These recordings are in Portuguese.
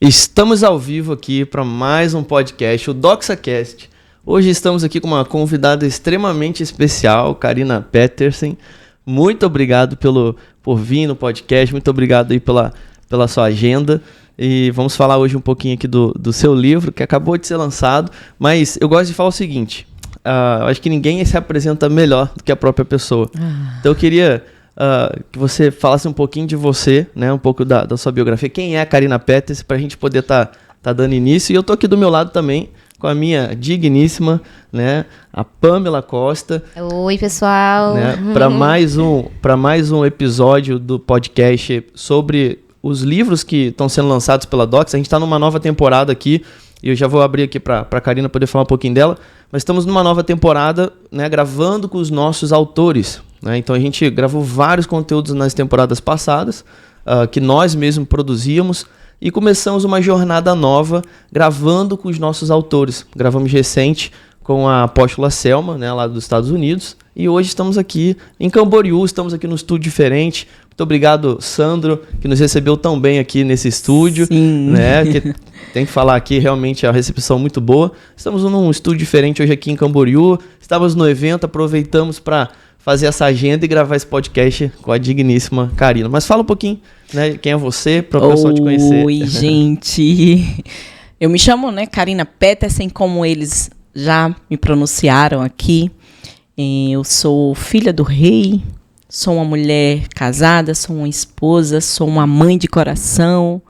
Estamos ao vivo aqui para mais um podcast, o DoxaCast. Hoje estamos aqui com uma convidada extremamente especial, Karina Petersen. Muito obrigado por vir no podcast, muito obrigado aí pela sua agenda. E vamos falar hoje um pouquinho aqui do seu livro, que acabou de ser lançado. Mas eu gosto de falar o seguinte, eu acho que ninguém se apresenta melhor do que a própria pessoa. Então eu queria que você falasse um pouquinho de você, né, um pouco da sua biografia. Quem é a Karina Petersen, para a gente poder tá dando início. E eu tô aqui do meu lado também com a minha digníssima, né, a Pamela Costa. Oi, pessoal. Né, para mais um episódio do podcast sobre os livros que estão sendo lançados pela Dox. A gente está numa nova temporada aqui, e eu já vou abrir aqui para a Karina poder falar um pouquinho dela. Mas estamos numa nova temporada, né, gravando com os nossos autores. Né? Então a gente gravou vários conteúdos nas temporadas passadas, que nós mesmos produzíamos, e começamos uma jornada nova gravando com os nossos autores. Gravamos recente com a apóstola Selma, né, lá dos Estados Unidos, e hoje estamos aqui em Camboriú, estamos aqui num estúdio diferente. Muito obrigado, Sandro, que nos recebeu tão bem aqui nesse estúdio. Sim. Né, que tem que falar aqui, realmente a recepção muito boa. Estamos num estúdio diferente hoje aqui em Camboriú, estávamos no evento, aproveitamos para fazer essa agenda e gravar esse podcast com a digníssima Karina. Mas fala um pouquinho, né, quem é você, para o pessoal te conhecer. Oi, gente. Eu me chamo, né, Karina Petersen, como eles já me pronunciaram aqui. Eu sou filha do rei, sou uma mulher casada, sou uma esposa, sou uma mãe de coração.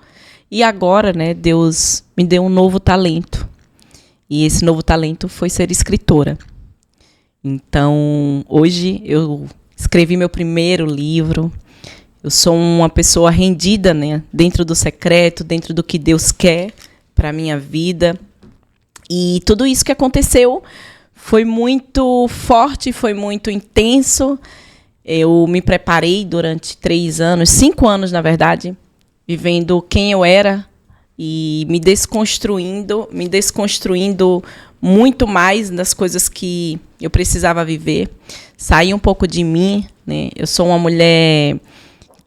E agora, né, Deus me deu um novo talento. E esse novo talento foi ser escritora. Então, hoje eu escrevi meu primeiro livro. Eu sou uma pessoa rendida, né, dentro do secreto, dentro do que Deus quer para a minha vida. E tudo isso que aconteceu foi muito forte, foi muito intenso. Eu me preparei durante 5 anos, na verdade, vivendo quem eu era e me desconstruindo muito mais das coisas que eu precisava viver. Saí um pouco de mim, né? Eu sou uma mulher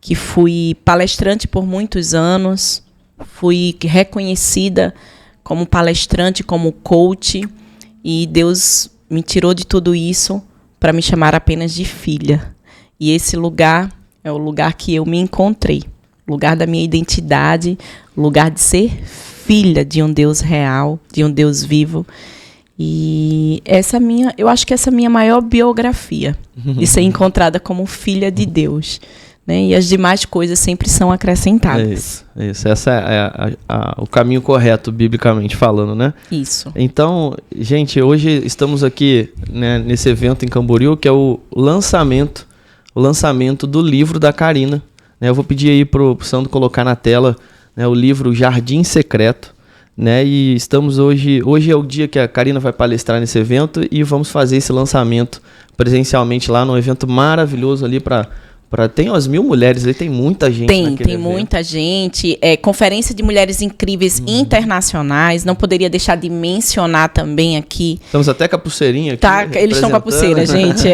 que fui palestrante por muitos anos, fui reconhecida como palestrante, como coach, e Deus me tirou de tudo isso para me chamar apenas de filha. E esse lugar é o lugar que eu me encontrei, lugar da minha identidade, lugar de ser filha de um Deus real, de um Deus vivo. E eu acho que essa é a minha maior biografia, de ser encontrada como filha de Deus. Né? E as demais coisas sempre são acrescentadas. É isso. Esse é o caminho correto, biblicamente falando, né? Isso. Então, gente, hoje estamos aqui, né, nesse evento em Camboriú, que é o lançamento do livro da Karina. Né? Eu vou pedir aí pro Sandro colocar na tela, né, o livro Jardim Secreto. Né? E estamos hoje é o dia que a Karina vai palestrar nesse evento e vamos fazer esse lançamento presencialmente lá num evento maravilhoso ali tem umas 1.000 mulheres, ali tem muita gente. Tem muita gente. Conferência de Mulheres Incríveis internacionais. Não poderia deixar de mencionar também aqui. Estamos até com a pulseirinha aqui. Tá, eles estão com a pulseira, gente.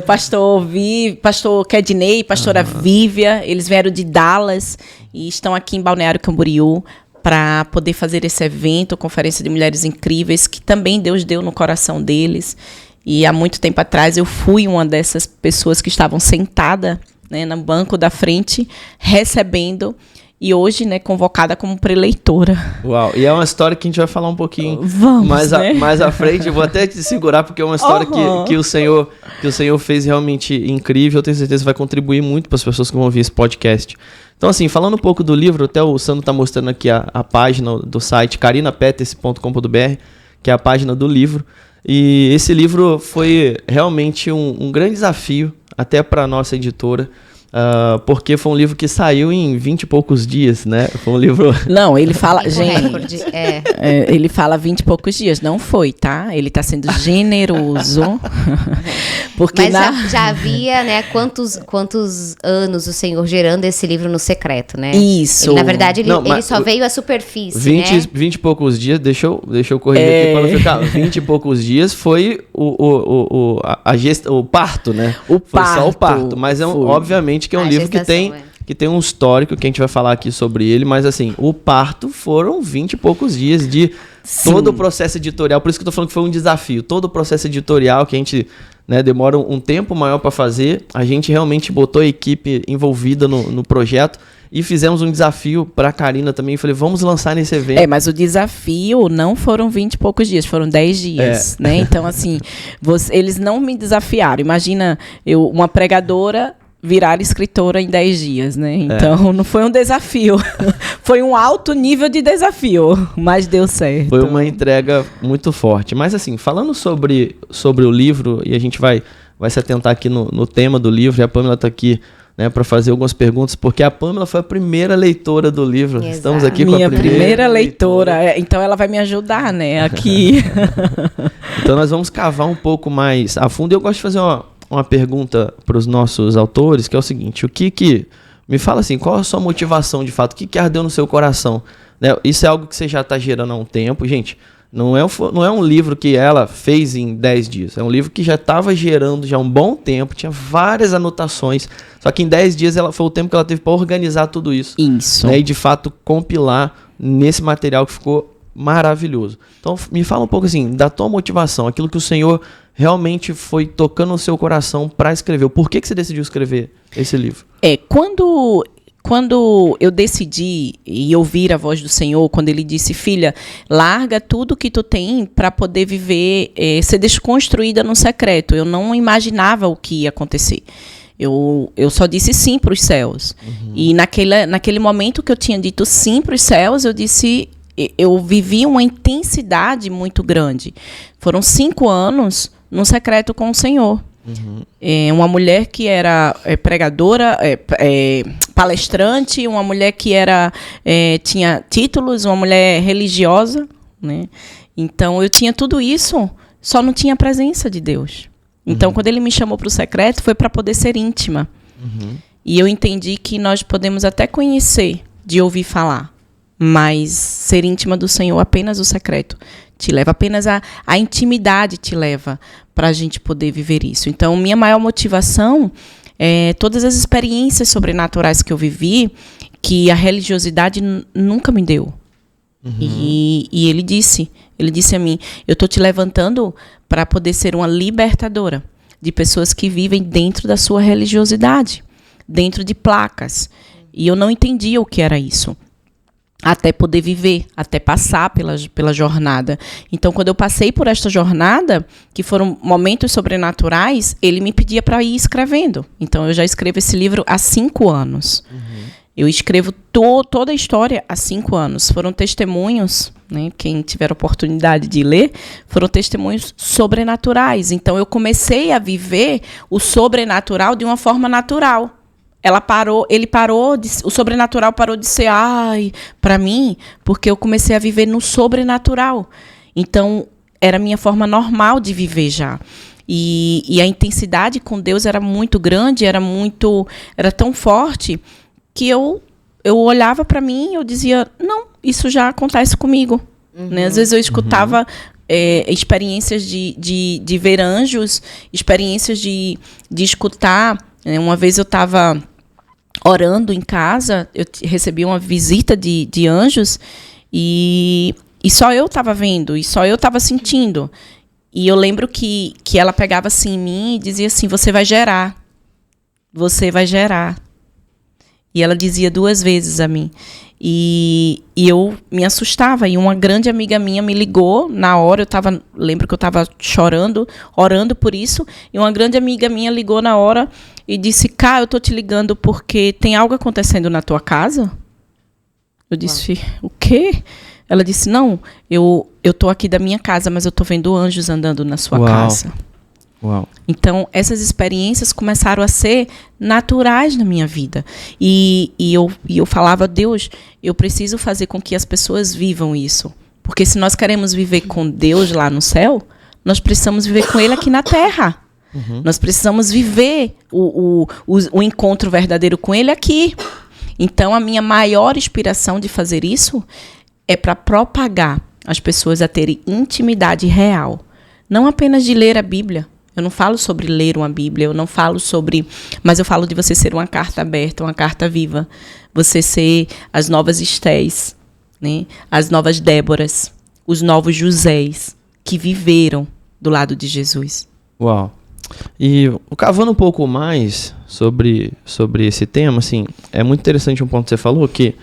Pastor Kedney, pastora Vívia, eles vieram de Dallas e estão aqui em Balneário Camboriú para poder fazer esse evento, Conferência de Mulheres Incríveis, que também Deus deu no coração deles. E há muito tempo atrás eu fui uma dessas pessoas que estavam sentada, né, no banco da frente, recebendo, e hoje, né, convocada como preleitora. Uau, e é uma história que a gente vai falar um pouquinho né? mais à frente. Eu vou até te segurar, porque é uma história que o Senhor fez realmente incrível. Eu tenho certeza que vai contribuir muito para as pessoas que vão ouvir esse podcast. Então, assim, falando um pouco do livro, até o Sandro está mostrando aqui a página do site karinapetersen.com.br, que é a página do livro. E esse livro foi realmente um grande desafio, até para a nossa editora, porque foi um livro que saiu em 20 e poucos dias, né? Foi um livro... Não, ele fala... Gente, ele fala 20 e poucos dias. Não foi, tá? Ele está sendo generoso. Porque mas já havia, né? Quantos anos o Senhor gerando esse livro no secreto, né? Isso. Ele, na verdade, ele só veio à superfície, 20 e poucos dias, deixa eu corrigir aqui para não ficar... 20 e poucos dias foi o parto, né? Foi só o parto, mas obviamente que é um livro que tem que tem um histórico que a gente vai falar aqui sobre ele, mas assim, o parto foram 20 e poucos dias de todo o processo editorial, por isso que eu tô falando que foi um desafio, todo o processo editorial que a gente, né, demora um tempo maior para fazer, a gente realmente botou a equipe envolvida no projeto e fizemos um desafio para a Karina também. Falei, vamos lançar nesse evento. Mas o desafio não foram 20 e poucos dias, foram 10 dias, né? Então, assim, eles não me desafiaram. Imagina uma pregadora virar escritora em 10 dias, né? Então, não foi um desafio. Foi um alto nível de desafio, mas deu certo. Foi uma entrega muito forte. Mas, assim, falando sobre o livro, e a gente vai se atentar aqui no tema do livro, e a Pamela está aqui, né, para fazer algumas perguntas, porque a Pamela foi a primeira leitora do livro. Exato. Estamos aqui com a primeira leitora. Então ela vai me ajudar, né, aqui. Então nós vamos cavar um pouco mais a fundo. E eu gosto de fazer uma pergunta para os nossos autores, que é o seguinte: me fala assim, qual a sua motivação de fato? O que ardeu no seu coração? Né? Isso é algo que você já está gerando há um tempo, gente. Não é um livro que ela fez em 10 dias. É um livro que já estava gerando já um bom tempo, tinha várias anotações. Só que em 10 dias foi o tempo que ela teve para organizar tudo isso. Isso. Né, e de fato compilar nesse material que ficou maravilhoso. Então me fala um pouco assim, da tua motivação, aquilo que o Senhor realmente foi tocando no seu coração para escrever. Por que você decidiu escrever esse livro? Quando eu decidi e ouvir a voz do Senhor, quando Ele disse, filha, larga tudo que tu tem para poder viver, ser desconstruída no secreto. Eu não imaginava o que ia acontecer. Eu só disse sim para os céus. Uhum. E naquele momento que eu tinha dito sim para os céus, eu vivi uma intensidade muito grande. Foram 5 anos no secreto com o Senhor. Uhum. Uma mulher que era pregadora, palestrante, uma mulher que tinha títulos, uma mulher religiosa, né? Então eu tinha tudo isso, só não tinha a presença de Deus. Então quando Ele me chamou para o secreto foi para poder ser íntima. E eu entendi que nós podemos até conhecer de ouvir falar, mas ser íntima do Senhor, apenas o secreto te leva, apenas a intimidade te leva para a gente poder viver isso. Então, minha maior motivação é todas as experiências sobrenaturais que eu vivi, que a religiosidade nunca me deu. Uhum. E ele disse a mim, eu estou te levantando para poder ser uma libertadora de pessoas que vivem dentro da sua religiosidade, dentro de placas. E eu não entendia o que era isso. Até poder viver, até passar pela jornada. Então, quando eu passei por esta jornada, que foram momentos sobrenaturais, ele me pedia para ir escrevendo. Então, eu já escrevo esse livro há 5 anos. Uhum. Eu escrevo toda a história há 5 anos. Foram testemunhos, né, quem tiver oportunidade de ler, foram testemunhos sobrenaturais. Então, eu comecei a viver o sobrenatural de uma forma natural. O sobrenatural parou de ser, para mim, porque eu comecei a viver no sobrenatural. Então, era a minha forma normal de viver já. E a intensidade com Deus era muito grande, era tão forte, que eu olhava para mim e eu dizia, não, isso já acontece comigo. Uhum. Né? Às vezes eu escutava experiências de ver anjos, experiências de escutar. Uma vez eu estava orando em casa, eu recebi uma visita de anjos e só eu estava vendo, e só eu estava sentindo. E eu lembro que ela pegava assim em mim e dizia assim, você vai gerar. E ela dizia 2 vezes a mim. E eu me assustava. E uma grande amiga minha me ligou na hora. Lembro que eu estava chorando, orando por isso. E uma grande amiga minha ligou na hora e disse, Cá, eu estou te ligando porque tem algo acontecendo na tua casa? Eu disse, o quê? Ela disse, não, eu estou aqui da minha casa, mas eu estou vendo anjos andando na sua casa. Uau. Então, essas experiências começaram a ser naturais na minha vida. E eu falava, Deus, eu preciso fazer com que as pessoas vivam isso. Porque se nós queremos viver com Deus lá no céu, nós precisamos viver com Ele aqui na terra. Uhum. Nós precisamos viver o encontro verdadeiro com Ele aqui. Então, a minha maior inspiração de fazer isso é para propagar as pessoas a terem intimidade real. Não apenas de ler a Bíblia, Eu não falo sobre ler uma Bíblia, eu não falo sobre... Mas eu falo de você ser uma carta aberta, uma carta viva. Você ser as novas Estés, né? As novas Déboras, os novos Josés que viveram do lado de Jesus. Uau. E cavando um pouco mais sobre esse tema, assim, é muito interessante um ponto que você falou, que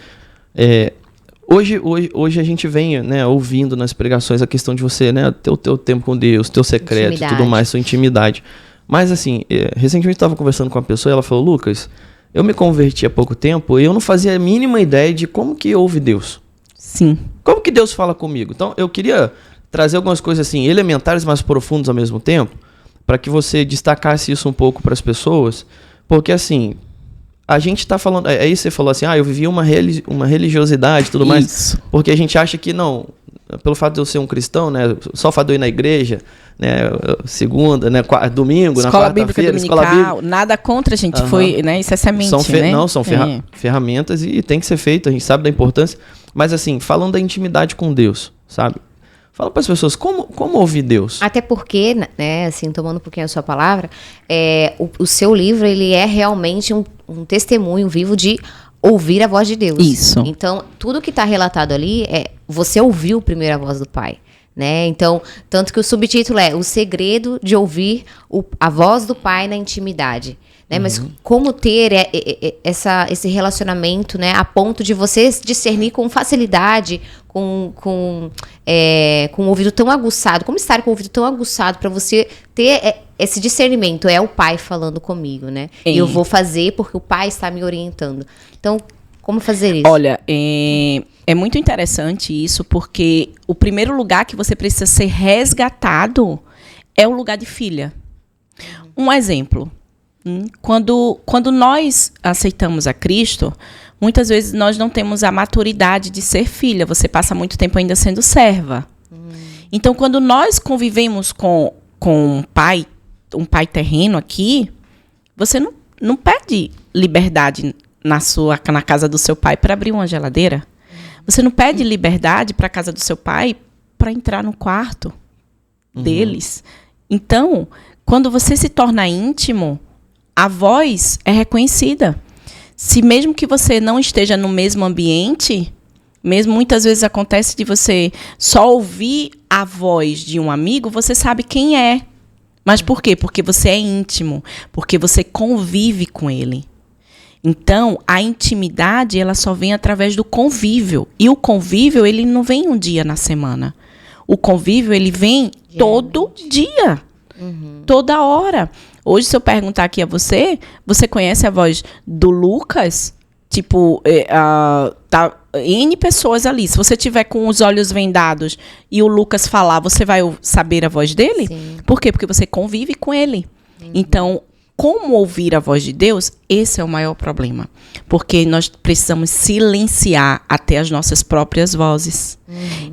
hoje a gente vem, né, ouvindo nas pregações a questão de você, né, ter o teu tempo com Deus, teu secreto e tudo mais, sua intimidade. Mas assim, recentemente eu estava conversando com uma pessoa e ela falou, Lucas, eu me converti há pouco tempo e eu não fazia a mínima ideia de como que ouve Deus. Sim. Como que Deus fala comigo? Então eu queria trazer algumas coisas assim, elementares, mas profundas ao mesmo tempo, para que você destacasse isso um pouco para as pessoas, porque assim, a gente está falando, aí você falou assim, eu vivi uma religiosidade e tudo mais, porque a gente acha que não, pelo fato de eu ser um cristão, né, só o fato de eu ir na igreja, né, segunda, né, domingo, escola na quarta-feira, escola bíblica, nada contra, a gente, foi, né, isso é semente, né? Não, são ferramentas e tem que ser feito, a gente sabe da importância, mas assim, falando da intimidade com Deus, sabe? Fala para as pessoas, como ouvir Deus? Até porque, né, assim, tomando um pouquinho a sua palavra, o seu livro, ele é realmente um testemunho vivo de ouvir a voz de Deus. Isso. Então, tudo que está relatado ali, você ouviu primeiro a voz do Pai, né? Então, tanto que o subtítulo é O Segredo de Ouvir a Voz do Pai na Intimidade. Né? Mas como ter esse relacionamento, né, a ponto de você discernir com facilidade, com o ouvido tão aguçado, como estar com o ouvido tão aguçado para você ter esse discernimento, é o Pai falando comigo, né? E eu vou fazer porque o Pai está me orientando. Então, como fazer isso? Olha, é muito interessante isso, porque o primeiro lugar que você precisa ser resgatado é o lugar de filha. Um exemplo. Quando nós aceitamos a Cristo, muitas vezes nós não temos a maturidade de ser filha. Você passa muito tempo ainda sendo serva. Então, quando nós convivemos com um pai terreno aqui, você não pede liberdade na casa do seu pai para abrir uma geladeira. Você não pede liberdade para a casa do seu pai para entrar no quarto deles. Então, quando você se torna íntimo, a voz é reconhecida. Se mesmo que você não esteja no mesmo ambiente, mesmo muitas vezes acontece de você só ouvir a voz de um amigo, você sabe quem é. Mas por quê? Porque você é íntimo, porque você convive com ele. Então, a intimidade, ela só vem através do convívio. E o convívio, ele não vem um dia na semana. O convívio, ele vem todo dia. Toda hora. Hoje, se eu perguntar aqui a você, você conhece a voz do Lucas? Tipo, tá N pessoas ali. Se você tiver com os olhos vendados e o Lucas falar, você vai saber a voz dele? Sim. Por quê? Porque você convive com ele. Então, como ouvir a voz de Deus? Esse é o maior problema. Porque nós precisamos silenciar até as nossas próprias vozes.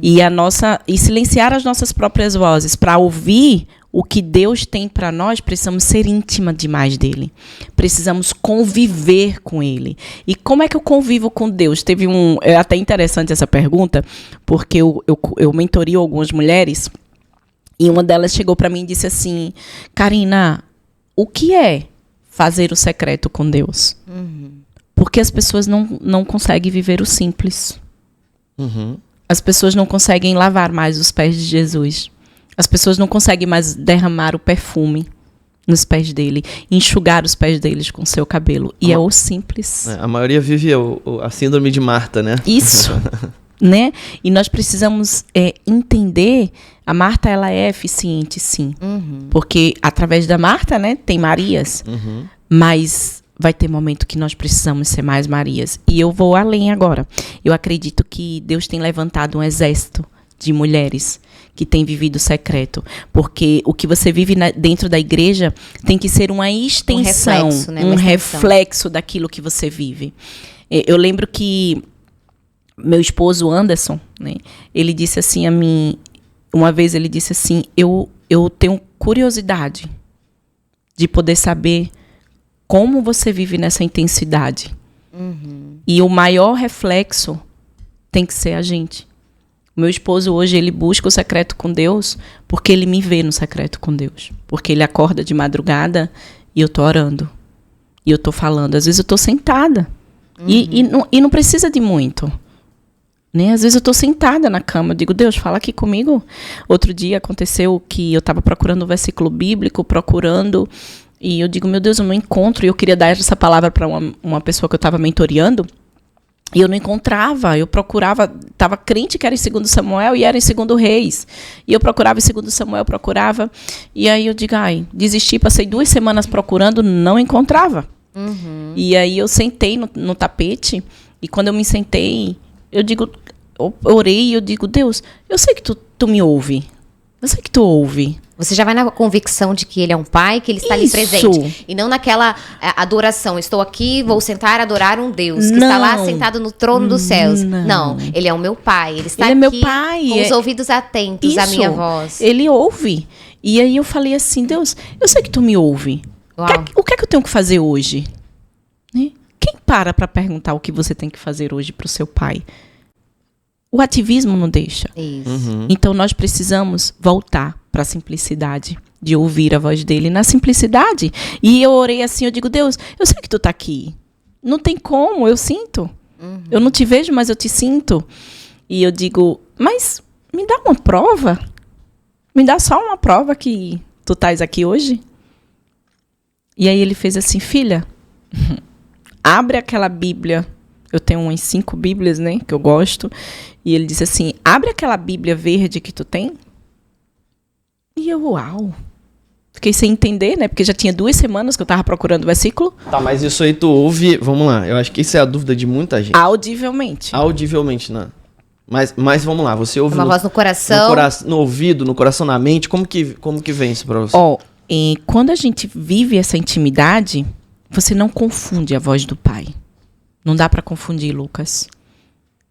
E silenciar as nossas próprias vozes para ouvir o que Deus tem para nós, precisamos ser íntima demais dele. Precisamos conviver com ele. E como é que eu convivo com Deus? É até interessante essa pergunta, porque eu mentorio algumas mulheres e uma delas chegou para mim e disse assim, Karina, o que é fazer o secreto com Deus? Porque as pessoas não conseguem viver o simples. As pessoas não conseguem lavar mais os pés de Jesus. As pessoas não conseguem mais derramar o perfume nos pés dele, enxugar os pés deles com seu cabelo. E é o simples. A maioria vive a síndrome de Marta, né? Isso. Né? E nós precisamos entender, a Marta, ela é eficiente, sim. Porque através da Marta, né, tem Marias. Mas vai ter momento que nós precisamos ser mais Marias. E eu vou além agora. Eu acredito que Deus tem levantado um exército de mulheres que têm vivido secreto. Porque o que você vive dentro da igreja tem que ser uma extensão, um reflexo daquilo que você vive. Eu lembro que meu esposo Anderson, né, ele disse assim a mim, uma vez ele disse assim, eu tenho curiosidade de poder saber como você vive nessa intensidade. E o maior reflexo tem que ser a gente. O meu esposo hoje, ele busca o secreto com Deus porque ele me vê no secreto com Deus. Porque ele acorda de madrugada e eu tô orando. E eu tô falando. Às vezes eu tô sentada. E não precisa de muito. Né? Às vezes eu tô sentada na cama. Eu digo, Deus, fala aqui comigo. Outro dia aconteceu que eu estava procurando um versículo bíblico, e eu digo, meu Deus, eu não encontro. E eu queria dar essa palavra para uma pessoa que eu estava mentoreando. E eu não encontrava, eu procurava, estava crente que era em 2 Samuel e era em 2 Reis. E eu procurava em 2 Samuel, e aí eu digo, desisti, passei 2 semanas procurando, não encontrava. E aí eu sentei no tapete, e quando eu me sentei, eu orei e eu digo, Deus, eu sei que tu me ouve, eu sei que tu ouve. Você já vai na convicção de que ele é um pai, que ele está ali presente. E não naquela adoração. Estou aqui, vou sentar e adorar um Deus que está lá sentado no trono dos céus. Não, ele é o meu pai. Ele está aqui meu pai, com os ouvidos atentos à minha voz. Ele ouve. E aí eu falei assim, Deus, eu sei que tu me ouve. O que é que eu tenho que fazer hoje? Né? Quem para perguntar o que você tem que fazer hoje para o seu pai? O ativismo não deixa. Isso. Então nós precisamos voltar para a simplicidade, de ouvir a voz dele na simplicidade. E eu orei assim, eu digo, Deus, eu sei que tu tá aqui. Não tem como, eu sinto. Eu não te vejo, mas eu te sinto. E eu digo, mas me dá uma prova. Me dá só uma prova que tu estás aqui hoje. E aí ele fez assim, filha, abre aquela Bíblia. Eu tenho umas 5 Bíblias, né, que eu gosto. E ele disse assim, abre aquela Bíblia verde que tu tem. E eu, uau. Fiquei sem entender, né, porque já tinha 2 semanas que eu estava procurando o versículo. Tá, mas isso aí tu ouve, vamos lá, eu acho que isso é a dúvida de muita gente. Audivelmente. Audivelmente, né? Mas vamos lá, você ouve uma voz no coração. No ouvido, no coração, na mente, como que vem isso pra você? Quando a gente vive essa intimidade, você não confunde a voz do Pai. Não dá para confundir, Lucas.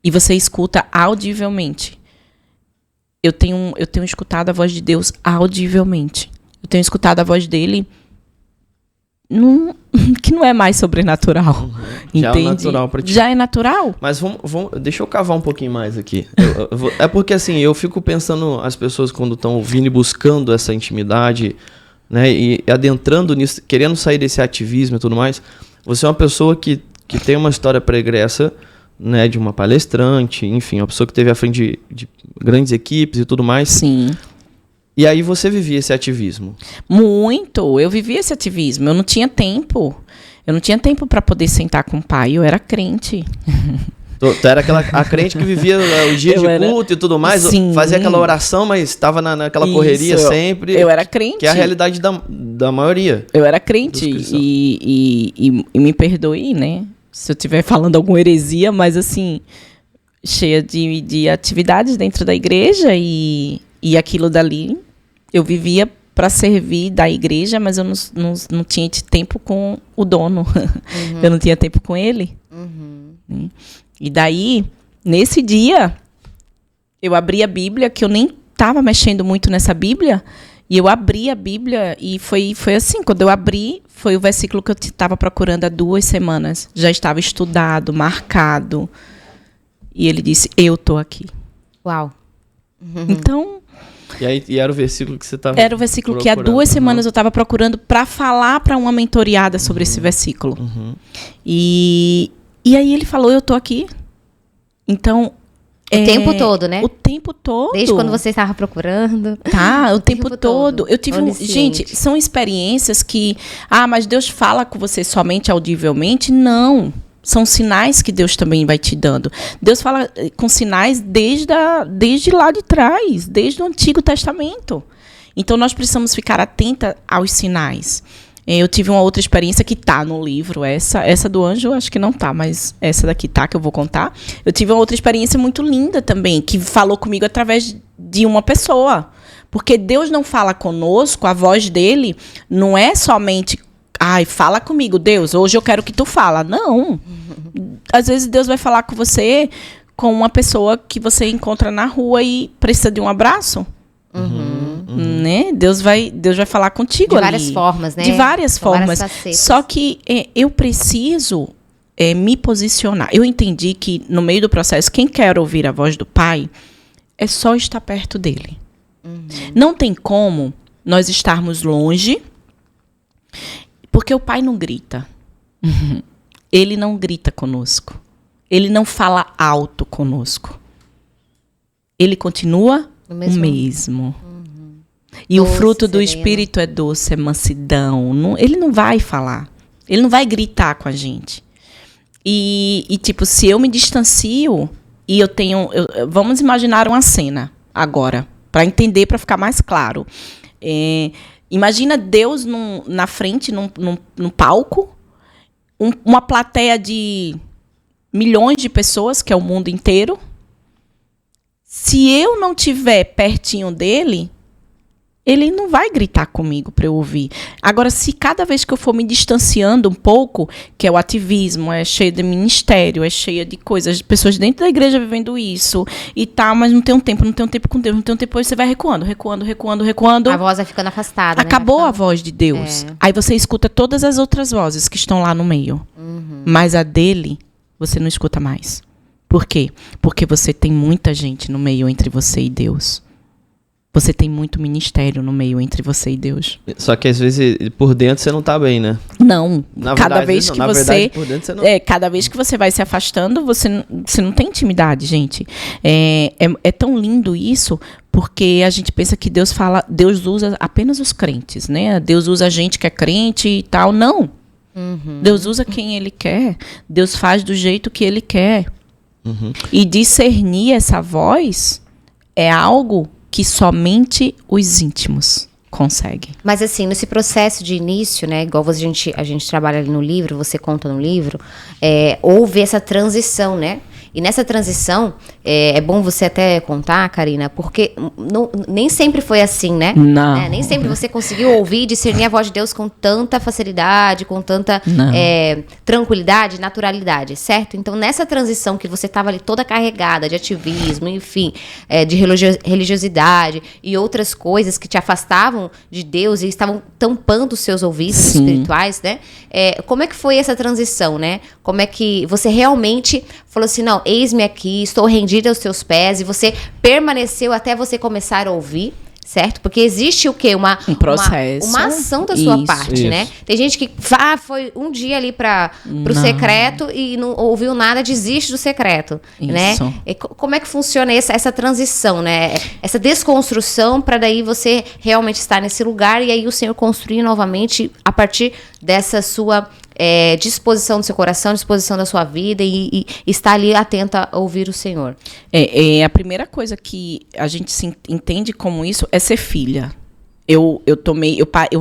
E você escuta audivelmente. Eu tenho escutado a voz de Deus audivelmente. Eu tenho escutado a voz dele que não é mais sobrenatural. Já entende? é natural pra ti. Já é natural. Mas deixa eu cavar um pouquinho mais aqui. É porque assim, eu fico pensando, as pessoas quando estão ouvindo e buscando essa intimidade, né, e adentrando nisso, querendo sair desse ativismo e tudo mais, você é uma pessoa que tem uma história pregressa, né, de uma palestrante, enfim, uma pessoa que esteve à frente de grandes equipes e tudo mais. Sim. E aí você vivia esse ativismo? Muito. Eu vivia esse ativismo. Eu não tinha tempo. Eu não tinha tempo para poder sentar com o pai. Eu era crente. Tu era a crente que vivia o dia de culto e tudo mais, Sim. Fazia aquela oração, mas estava naquela correria sempre. Eu era crente. Que é a realidade da maioria. Eu era crente e me perdoe, né? Se eu estiver falando alguma heresia, mas assim, cheia de atividades dentro da igreja e aquilo dali, eu vivia para servir da igreja, mas eu não tinha tempo com o dono. Eu não tinha tempo com ele. E daí, nesse dia, eu abri a Bíblia, que eu nem estava mexendo muito nessa Bíblia, e eu abri a Bíblia e foi assim, quando eu abri, foi o versículo que eu estava procurando há 2 semanas. Já estava estudado, marcado. E ele disse, eu tô aqui. Uau. Então... E era o versículo que você estava Era o versículo que há 2 semanas eu estava procurando para falar para uma mentoriada sobre esse versículo. E aí ele falou, eu tô aqui. Então... O tempo todo, né? O tempo todo. Desde quando você estava procurando. Tá, o tempo todo. Eu tive Onisciente. Gente, são experiências que... mas Deus fala com você somente audivelmente? Não. São sinais que Deus também vai te dando. Deus fala com sinais desde lá de trás, desde o Antigo Testamento. Então, nós precisamos ficar atenta aos sinais. Eu tive uma outra experiência que tá no livro. Essa do anjo, acho que não tá, mas essa daqui tá, que eu vou contar. Eu tive uma outra experiência muito linda também, que falou comigo através de uma pessoa. Porque Deus não fala conosco, a voz dele não é somente... fala comigo, Deus, hoje eu quero que tu fala. Não. Às vezes Deus vai falar com você, com uma pessoa que você encontra na rua e precisa de um abraço. Né? Deus vai falar contigo de ali. várias formas, né? De várias formas. Várias Só que eu preciso me posicionar. Eu entendi que no meio do processo, quem quer ouvir a voz do Pai é só estar perto dele. Não tem como nós estarmos longe, porque o Pai não grita. Ele não grita conosco. Ele não fala alto conosco. Ele continua o mesmo. E doce, o fruto do Espírito é doce, é mansidão. Ele não vai falar. Ele não vai gritar com a gente. E tipo, se eu me distancio e eu tenho... vamos imaginar uma cena agora, para entender, para ficar mais claro. Imagina Deus na frente, num palco, uma plateia de milhões de pessoas, que é o mundo inteiro. Se eu não estiver pertinho dele, ele não vai gritar comigo para eu ouvir. Agora, se cada vez que eu for me distanciando um pouco, que é o ativismo, é cheio de ministério, é cheia de coisas, pessoas dentro da igreja vivendo isso e tal, mas não tem tempo com Deus, não tem um tempo, aí você vai recuando. A voz vai ficando afastada. Acabou, né? A voz de Deus. Aí você escuta todas as outras vozes que estão lá no meio. Mas a dele, você não escuta mais. Por quê? Porque você tem muita gente no meio entre você e Deus. Você tem muito ministério no meio entre você e Deus. Só que às vezes por dentro você não tá bem, né? Não. Cada vez que você vai se afastando, você não tem intimidade, gente. É tão lindo isso, porque a gente pensa que Deus usa apenas os crentes, né? Deus usa a gente que é crente e tal. Não. Deus usa quem Ele quer. Deus faz do jeito que Ele quer. E discernir essa voz é algo que somente os íntimos conseguem. Mas assim, nesse processo de início, né, igual a gente trabalha ali no livro, você conta no livro, houve essa transição, né? E nessa transição, é bom você até contar, Karina, porque nem sempre foi assim, né? Não. Nem sempre você conseguiu ouvir e discernir a voz de Deus com tanta facilidade, com tanta tranquilidade, naturalidade, certo? Então, nessa transição que você estava ali toda carregada de ativismo, enfim, de religiosidade e outras coisas que te afastavam de Deus e estavam tampando os seus ouvidos espirituais, né? Como é que foi essa transição, né? Como é que você realmente falou assim, não, eis-me aqui, estou rendida aos teus pés, e você permaneceu até você começar a ouvir, certo? Porque existe o quê? Um processo. Uma ação da sua parte, né? Tem gente que foi um dia ali pro secreto e não ouviu nada, desiste do secreto, né? E como é que funciona essa transição, né? Essa desconstrução para daí você realmente estar nesse lugar e aí o Senhor construir novamente a partir dessa sua disposição do seu coração, disposição da sua vida e estar ali atenta a ouvir o Senhor. A primeira coisa que a gente se entende como isso é ser filha. Eu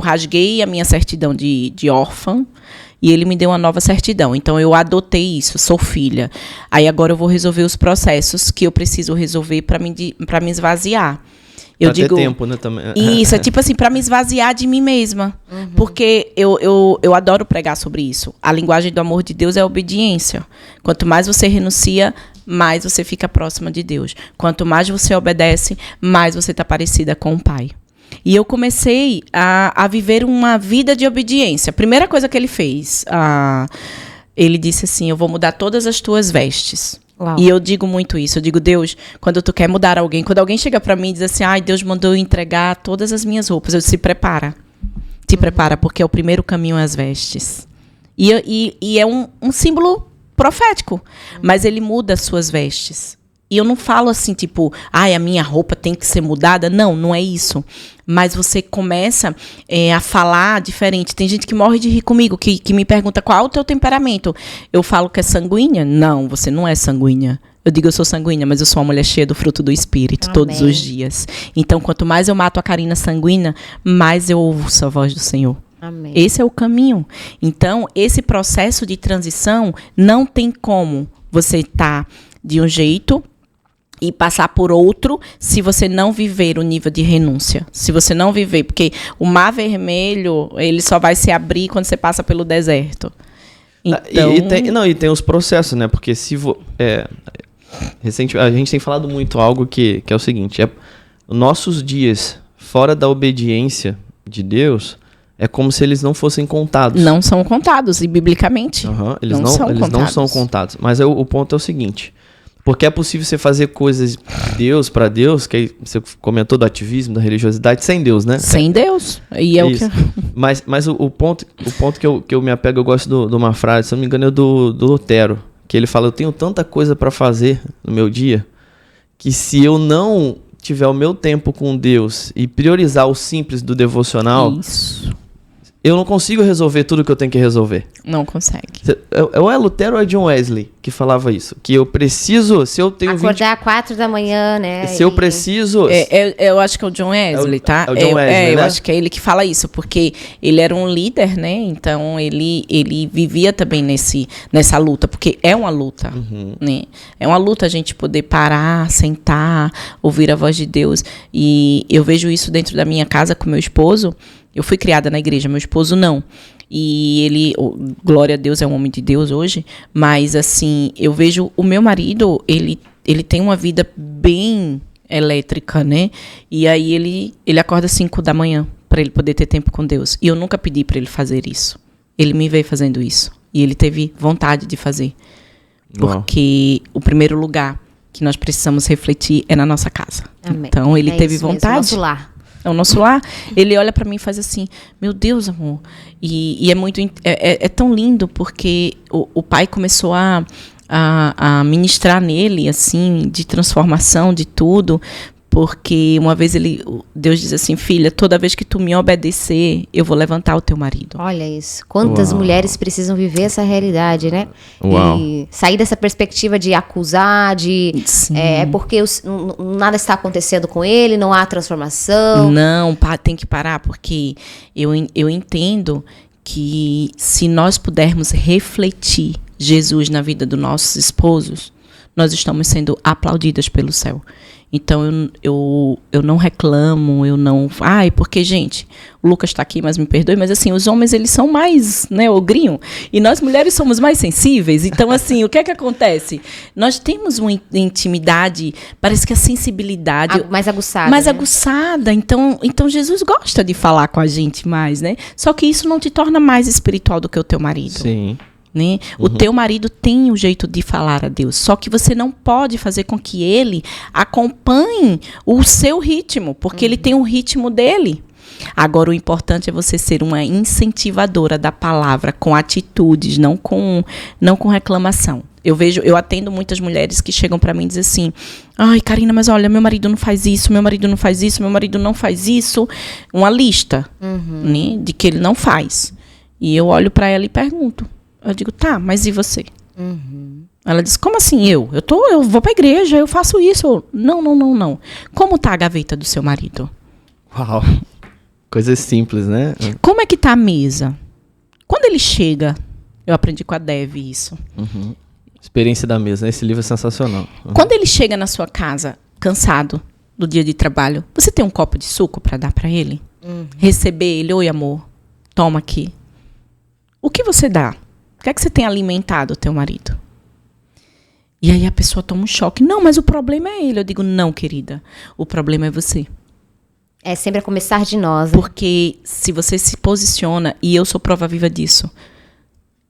rasguei a minha certidão de órfã e ele me deu uma nova certidão. Então, eu adotei isso, sou filha. Aí, agora eu vou resolver os processos que eu preciso resolver para me esvaziar. Eu digo, ter tempo, né, também. Isso, é tipo assim, para me esvaziar de mim mesma. Porque eu adoro pregar sobre isso. A linguagem do amor de Deus é a obediência. Quanto mais você renuncia, mais você fica próxima de Deus. Quanto mais você obedece, mais você está parecida com o Pai. E eu comecei a viver uma vida de obediência. A primeira coisa que ele fez, ele disse assim, eu vou mudar todas as tuas vestes. Uau. E eu digo muito isso, eu digo, Deus, quando tu quer mudar alguém, quando alguém chega pra mim e diz assim, Deus mandou eu entregar todas as minhas roupas, eu disse, se prepara, porque o primeiro caminho é as vestes. E é um símbolo profético, mas ele muda as suas vestes. E eu não falo assim, tipo, a minha roupa tem que ser mudada. Não é isso. Mas você começa a falar diferente. Tem gente que morre de rir comigo, que me pergunta qual é o teu temperamento. Eu falo que é sanguínea? Não, você não é sanguínea. Eu digo, eu sou sanguínea, mas eu sou uma mulher cheia do fruto do Espírito. Amém. Todos os dias. Então, quanto mais eu mato a Karina sanguínea, mais eu ouço a voz do Senhor. Amém. Esse é o caminho. Então, esse processo de transição, não tem como você estar de um jeito e passar por outro se você não viver o nível de renúncia. Se você não viver, porque o mar vermelho, ele só vai se abrir quando você passa pelo deserto. Então... E tem os processos, né? Porque recentemente, a gente tem falado muito algo que é o seguinte, nossos dias fora da obediência de Deus é como se eles não fossem contados. Não são contados, e biblicamente eles não são contados. Mas o ponto é o seguinte, Porque é possível você fazer coisas de Deus, para Deus, que aí você comentou do ativismo, da religiosidade, sem Deus, né? Sem Deus. E é Isso. o que... Mas o ponto que eu me apego, eu gosto de uma frase, se não me engano, é do Lutero, que ele fala: eu tenho tanta coisa para fazer no meu dia, que se eu não tiver o meu tempo com Deus e priorizar o simples do devocional, Isso. eu não consigo resolver tudo que eu tenho que resolver. Não consegue. Ou é Lutero ou é John Wesley que falava isso? Que eu preciso, se eu tenho Acordar às 4 da manhã, né? Se eu preciso... Eu acho que é o John Wesley, tá? É o John Wesley, eu né? acho que é ele que fala isso, porque ele era um líder, né? Então, ele vivia também nessa luta, porque é uma luta, né? É uma luta a gente poder parar, sentar, ouvir a voz de Deus. E eu vejo isso dentro da minha casa com meu esposo. Eu fui criada na igreja, meu esposo não. E ele, glória a Deus, é um homem de Deus hoje. Mas, assim, eu vejo o meu marido, ele tem uma vida bem elétrica, né? E aí ele acorda às 5 da manhã para ele poder ter tempo com Deus. E eu nunca pedi para ele fazer isso. Ele me veio fazendo isso. E ele teve vontade de fazer. Porque o primeiro lugar que nós precisamos refletir é na nossa casa. Amém. Então, ele teve vontade. Nosso lar. É o nosso lar. Ele olha pra mim e faz assim: meu Deus, amor. E é muito... É tão lindo, porque o pai começou a ministrar nele, assim, de transformação, de tudo. Porque uma vez Deus diz assim: filha, toda vez que tu me obedecer, eu vou levantar o teu marido. Olha isso. Quantas mulheres precisam viver essa realidade, né? Uau. E sair dessa perspectiva de acusar, é porque nada está acontecendo com ele, não há transformação. Não, tem que parar, porque eu entendo que se nós pudermos refletir Jesus na vida dos nossos esposos, nós estamos sendo aplaudidas pelo céu. Então, eu não reclamo, eu não... Ai, porque, gente, o Lucas está aqui, mas me perdoe, mas, assim, os homens, eles são mais, né, ogrinho, e nós, mulheres, somos mais sensíveis. Então, assim, o que é que acontece? Nós temos uma intimidade, parece que a sensibilidade... Mais aguçada. Mais né? aguçada. Então, Jesus gosta de falar com a gente mais, né? Só que isso não te torna mais espiritual do que o teu marido. Sim. Né? O teu marido tem o jeito de falar a Deus, só que você não pode fazer com que ele acompanhe o seu ritmo, porque ele tem um ritmo dele. Agora, o importante é você ser uma incentivadora da palavra, com atitudes, não com reclamação. Eu atendo muitas mulheres que chegam para mim e dizem assim: ai, Karina, mas olha, meu marido não faz isso, meu marido não faz isso, meu marido não faz isso. Uma lista, né, de que ele não faz. E eu olho para ela e pergunto. Eu digo: tá, mas e você? Ela diz: como assim eu? Eu vou pra igreja, eu faço isso. Não. Como tá a gaveta do seu marido? Uau. Coisas simples, né? Como é que tá a mesa? Quando ele chega, eu aprendi com a Dev isso. Experiência da mesa, né? Esse livro é sensacional. Quando ele chega na sua casa, cansado do dia de trabalho, você tem um copo de suco para dar para ele? Receber ele: oi, amor, toma aqui. O que você dá? O que é que você tem alimentado o teu marido? E aí a pessoa toma um choque. Não, mas o problema é ele. Eu digo: não, querida. O problema é você. É sempre a começar de nós. Né? Porque se você se posiciona, e eu sou prova viva disso,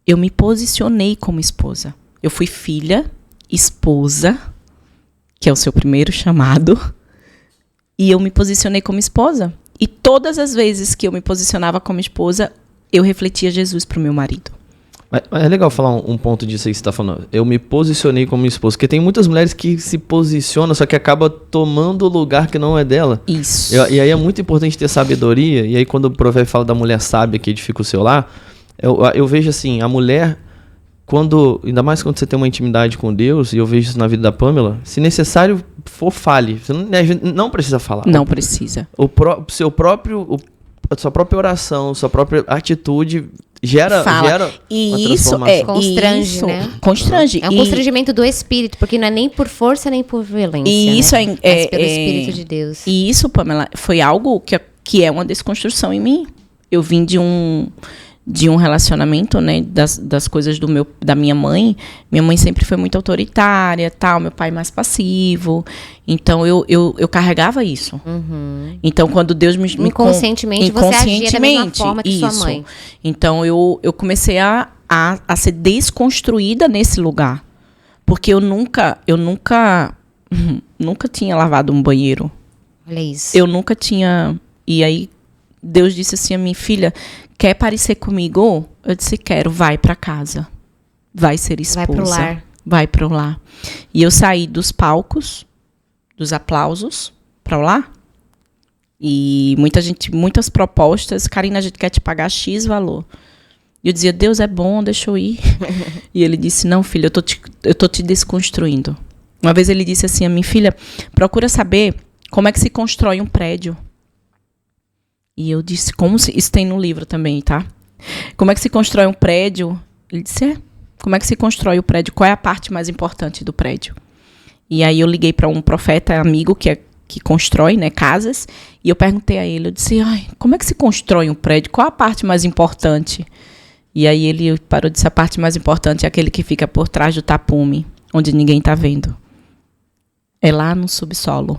eu me posicionei como esposa. Eu fui filha, esposa, que é o seu primeiro chamado, e eu me posicionei como esposa. E todas as vezes que eu me posicionava como esposa, eu refletia Jesus para o meu marido. É legal falar um ponto disso aí que você está falando. Eu me posicionei como esposa. Porque tem muitas mulheres que se posicionam, só que acaba tomando o lugar que não é dela. Isso. E aí é muito importante ter sabedoria. E aí quando o provérbio fala da mulher sábia que edifica o seu lar, eu vejo assim, a mulher, ainda mais quando você tem uma intimidade com Deus, e eu vejo isso na vida da Pamela, se necessário for, fale. Você não precisa falar. Não precisa. A sua própria oração, sua própria atitude gera e uma isso transformação. Constrange, né? Constrange. É um constrangimento do espírito, porque não é nem por força nem por violência. E isso né? Mas pelo Espírito de Deus. E isso, Pamela, foi algo que é uma desconstrução em mim. Eu vim de um relacionamento, né, das coisas da minha mãe. Minha mãe sempre foi muito autoritária, tal, meu pai mais passivo. Então, eu carregava isso. Então, quando Deus me... Inconscientemente, você agia da mesma forma que sua mãe. Então, eu comecei a ser desconstruída nesse lugar. Porque eu nunca tinha lavado um banheiro. Olha isso. Eu nunca tinha... E aí, Deus disse assim a minha filha, quer parecer comigo? Eu disse, quero, vai para casa. Vai ser esposa. Vai pro lar. Vai pro lar. E eu saí dos palcos, dos aplausos, para o lar. E muitas propostas. Karina, a gente quer te pagar X valor. E eu dizia, Deus é bom, deixa eu ir. E ele disse, não, filha, eu tô te desconstruindo. Uma vez ele disse assim a minha filha, procura saber como é que se constrói um prédio. E eu disse, isso tem no livro também, tá? Como é que se constrói um prédio? Ele disse, como é que se constrói o prédio? Qual é a parte mais importante do prédio? E aí eu liguei para um profeta amigo que constrói, né, casas, e eu perguntei a ele, eu disse, como é que se constrói um prédio? Qual a parte mais importante? E aí ele parou de dizer, a parte mais importante é aquele que fica por trás do tapume, onde ninguém está vendo. É lá no subsolo,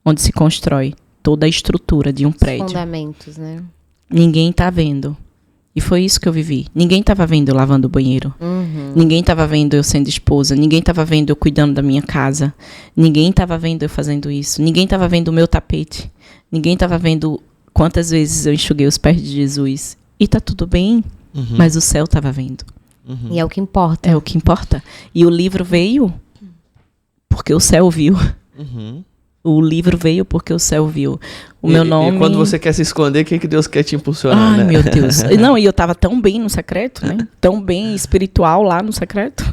onde se constrói toda a estrutura de um prédio. Os fundamentos, né? Ninguém está vendo. E foi isso que eu vivi. Ninguém estava vendo eu lavando o banheiro. Uhum. Ninguém estava vendo eu sendo esposa. Ninguém estava vendo eu cuidando da minha casa. Ninguém estava vendo eu fazendo isso. Ninguém estava vendo o meu tapete. Ninguém estava vendo quantas vezes eu enxuguei os pés de Jesus. E tá tudo bem, mas o céu estava vendo. Uhum. E é o que importa. É o que importa. E o livro veio porque o céu viu. Uhum. O livro veio porque o céu viu. O meu nome... E quando você quer se esconder, o que Deus quer te impulsionar, Ai, né? meu Deus. Não, e eu tava tão bem no secreto, né? Tão bem espiritual lá no secreto.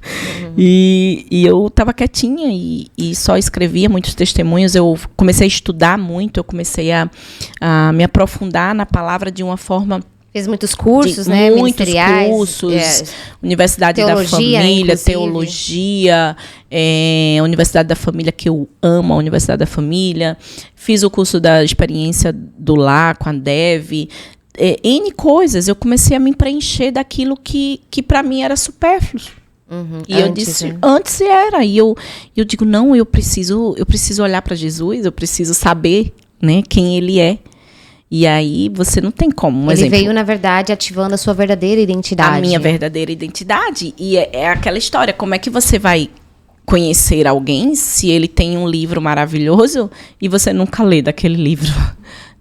E eu tava quietinha e só escrevia muitos testemunhos. Eu comecei a estudar muito, eu comecei a me aprofundar na palavra de uma forma... Fez muitos cursos, né? Muitos Ministeriais. cursos, Universidade da Teologia, Família, inclusive. Teologia, Universidade da Família, que eu amo, a Universidade da Família. Fiz o curso da experiência do lar com a Dev. N coisas. Eu comecei a me preencher daquilo que para mim era supérfluo. Uhum. E eu disse, antes era. E eu digo, não, eu preciso olhar para Jesus, eu preciso saber, né, quem ele é. E aí você não tem como. Ele veio, na verdade, ativando a sua verdadeira identidade. A minha verdadeira identidade. E é aquela história, como é que você vai conhecer alguém se ele tem um livro maravilhoso e você nunca lê daquele livro,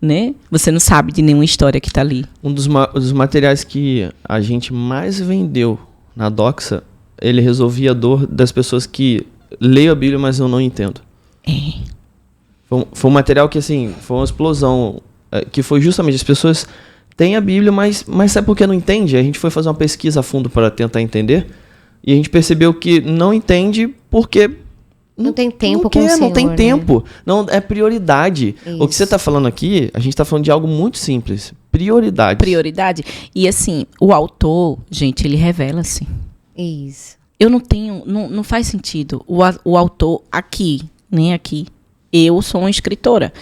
né? Você não sabe de nenhuma história que está ali. Um dos materiais que a gente mais vendeu na Doxa, ele resolvia a dor das pessoas que leem a Bíblia, mas eu não entendo. Foi um material que, assim, foi uma explosão, que foi justamente as pessoas têm a Bíblia, mas sabe por que não entende? A gente foi fazer uma pesquisa a fundo para tentar entender e a gente percebeu que não entende porque não tem tempo não com o Senhor, não tem né? tempo. Não, é prioridade. Isso. O que você está falando aqui, a gente está falando de algo muito simples. Prioridade. Prioridade. E assim, o autor, gente, ele revela-se. Isso. Eu não tenho... Não faz sentido. O autor, aqui, nem aqui. Eu sou uma escritora.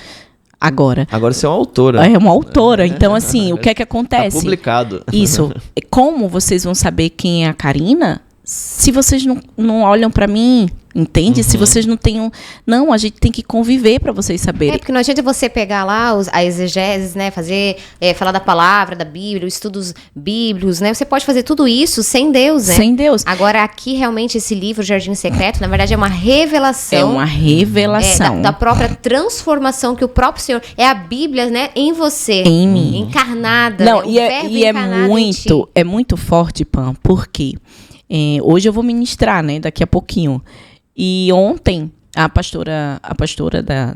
Agora você é uma autora. É uma autora. Então, assim, o que é que acontece? Tá publicado. Isso. Como vocês vão saber quem é a Karina se vocês não olham para mim, entende? Se vocês não têm... Não, a gente tem que conviver para vocês saberem. Porque não adianta você pegar lá a exegeses, né? Fazer, falar da palavra, da Bíblia, os estudos bíblicos, né? Você pode fazer tudo isso sem Deus, né? Sem Deus. Agora, aqui, realmente, esse livro, Jardim Secreto, na verdade, é uma revelação. É uma revelação. Da própria transformação que o próprio Senhor... É a Bíblia, né? Em você. Em mim. Encarnada. Não, né? e é muito forte, Pam, porque hoje eu vou ministrar, né? Daqui a pouquinho. E ontem, a pastora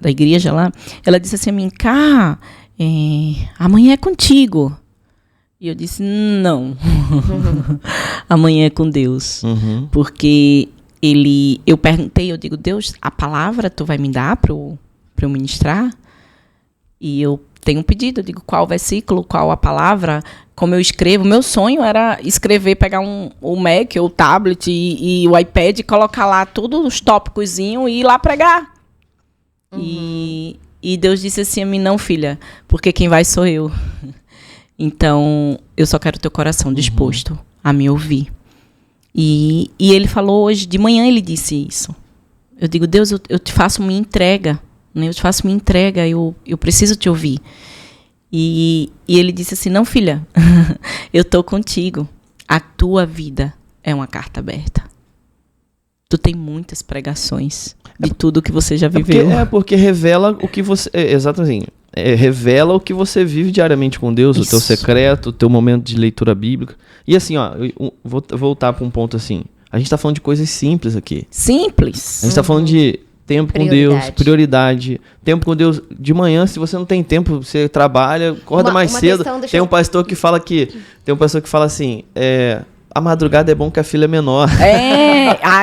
da igreja lá, ela disse assim a mim, Cá, amanhã é contigo. E eu disse, não. Amanhã é com Deus. Porque eu perguntei, eu digo, Deus, a palavra tu vai me dar para eu ministrar? E eu tenho um pedido, eu digo, qual versículo, qual a palavra, como eu escrevo. Meu sonho era escrever, pegar o Mac, ou o tablet e o iPad, colocar lá todos os tópicozinhos e ir lá pregar. E Deus disse assim a mim, não, filha, porque quem vai sou eu. Então, eu só quero teu coração disposto a me ouvir. E ele falou hoje, de manhã ele disse isso. Eu digo, Deus, eu te faço minha entrega. Eu te faço minha entrega, eu preciso te ouvir. E ele disse assim, não, filha, eu estou contigo. A tua vida é uma carta aberta. tu tem muitas pregações de tudo que você já viveu. Porque revela o que você... exatamente. Revela o que você vive diariamente com Deus, Isso. o teu secreto, o teu momento de leitura bíblica. E assim, ó, vou voltar para um ponto assim. A gente tá falando de coisas simples aqui. Simples. A gente tá falando de tempo com Deus, prioridade. Tempo com Deus de manhã, se você não tem tempo, você trabalha, acorda mais cedo. Tem um pastor que fala assim, a madrugada é bom que a filha é menor.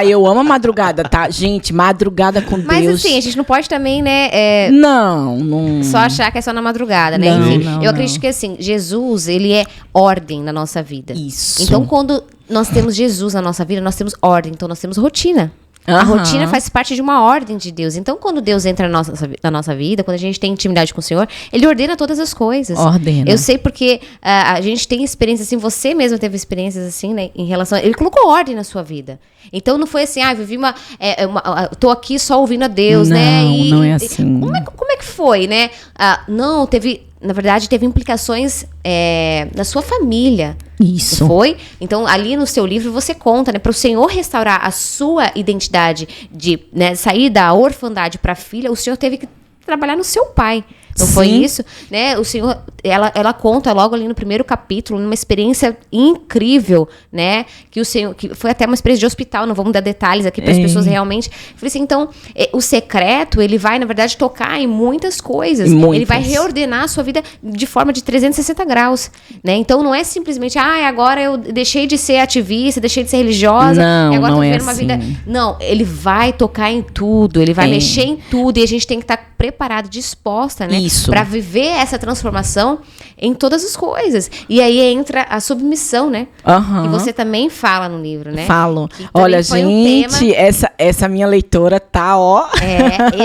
Eu amo a madrugada, tá? Gente, madrugada com Deus. Mas assim, a gente não pode também, né? Não. Só achar que é só na madrugada, né? Não, Enfim, não, eu acredito que assim, Jesus, ele é ordem na nossa vida. Isso. Então, quando nós temos Jesus na nossa vida, nós temos ordem, então nós temos rotina. A rotina faz parte de uma ordem de Deus. Então, quando Deus entra na nossa vida, quando a gente tem intimidade com o Senhor, Ele ordena todas as coisas. Ordena. Eu sei porque a gente tem experiências assim, você mesmo teve experiências assim, né? Em relação... Ele colocou ordem na sua vida. Então, não foi assim, vivi tô aqui só ouvindo a Deus, né? Não é assim. Como é que foi, né? Não, na verdade, teve implicações na sua família. Isso. Foi? Então, ali no seu livro, você conta, né? Para o Senhor restaurar a sua identidade de, né, sair da orfandade para a filha, o Senhor teve que trabalhar no seu pai. Não foi isso? Né? O Senhor, ela conta logo ali no primeiro capítulo, numa experiência incrível, né? Que o Senhor, que foi até uma experiência de hospital, não vamos dar detalhes aqui para as pessoas realmente. Eu falei assim, então, o secreto, ele vai, na verdade, tocar em muitas coisas. Ele vai reordenar a sua vida de forma de 360 graus, né? Então, não é simplesmente, agora eu deixei de ser ativista, deixei de ser religiosa, e agora tô vivendo uma vida... Não, ele vai tocar em tudo, ele vai mexer em tudo, e a gente tem que estar preparado, disposta, né? Para viver essa transformação em todas as coisas. E aí entra a submissão, né? Que você também fala no livro, né? Falo. Olha, gente, essa minha leitora tá, ó...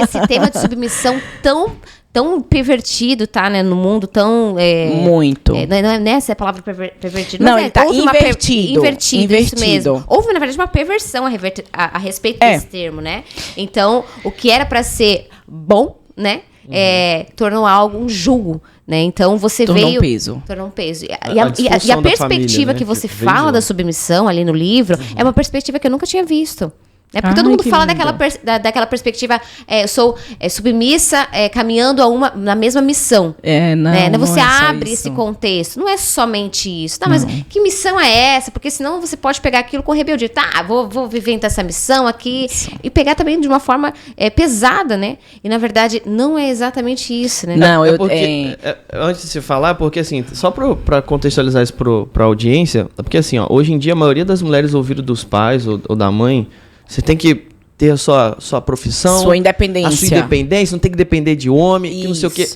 esse tema de submissão tão pervertido, tá, né? No mundo tão... Muito. Não é essa a palavra pervertido. Não, ele tá invertido. Invertido, isso mesmo. Houve, na verdade, uma perversão a respeito desse termo, né? Então, o que era para ser bom, né? Tornou algo, um jugo, né? Então você tornou um peso. E a perspectiva família, né? que você fala da submissão ali no livro é uma perspectiva que eu nunca tinha visto. Porque todo mundo fala daquela perspectiva, eu sou submissa, caminhando na mesma missão. Não você abre esse contexto. Não é somente isso. Mas que missão é essa? Porque senão você pode pegar aquilo com rebeldia. Vou viver então essa missão aqui. Isso. E pegar também de uma forma pesada, né? E na verdade, não é exatamente isso, né? Não, antes de se falar, porque assim, só pra contextualizar isso pra audiência, porque assim, hoje em dia a maioria das mulheres ouviram dos pais ou da mãe. Você tem que ter a sua profissão. Sua independência. A sua independência, não tem que depender de homem, que não sei o quê.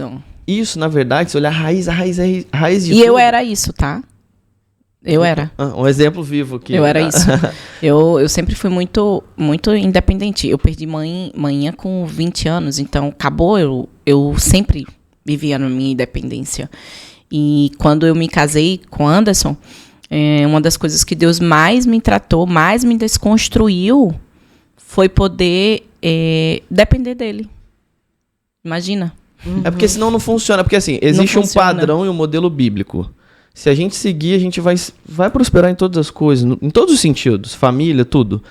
Isso, na verdade, se olhar a raiz de tudo. E eu era isso, tá? Eu era. Um exemplo vivo aqui. Eu era isso. Eu sempre fui muito, muito independente. Eu perdi manhã com 20 anos, então acabou, eu sempre vivia na minha independência. E quando eu me casei com Anderson... uma das coisas que Deus mais me tratou, mais me desconstruiu, foi poder depender dele. Imagina. Porque senão não funciona. Porque assim, existe um padrão e um modelo bíblico. Se a gente seguir, a gente vai prosperar em todas as coisas, em todos os sentidos, família, tudo.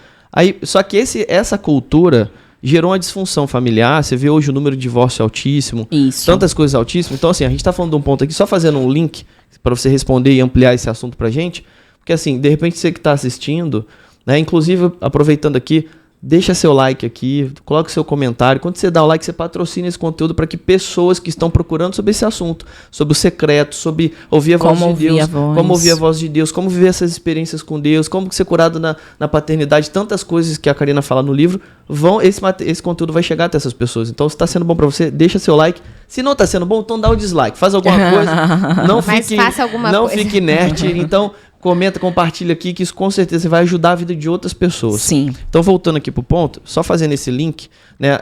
Só que essa cultura gerou uma disfunção familiar. Você vê hoje o número de divórcio altíssimo. Isso. Tantas coisas altíssimas. Então assim, a gente tá falando de um ponto aqui, só fazendo um link para você responder e ampliar esse assunto pra gente, porque assim, de repente você que tá assistindo, né, inclusive aproveitando aqui, deixa seu like aqui, coloca seu comentário. Quando você dá o like, você patrocina esse conteúdo para que pessoas que estão procurando sobre esse assunto, sobre o secreto, sobre ouvir a voz de Deus, como ouvir a voz de Deus, como viver essas experiências com Deus, como ser curado na paternidade, tantas coisas que a Karina fala no livro, esse conteúdo vai chegar até essas pessoas. Então, se está sendo bom para você, deixa seu like. Se não está sendo bom, então dá o dislike, faz alguma coisa, não fique inerte. Então, comenta, compartilha aqui, que isso com certeza vai ajudar a vida de outras pessoas. Sim. Então, voltando aqui pro ponto, só fazendo esse link, né,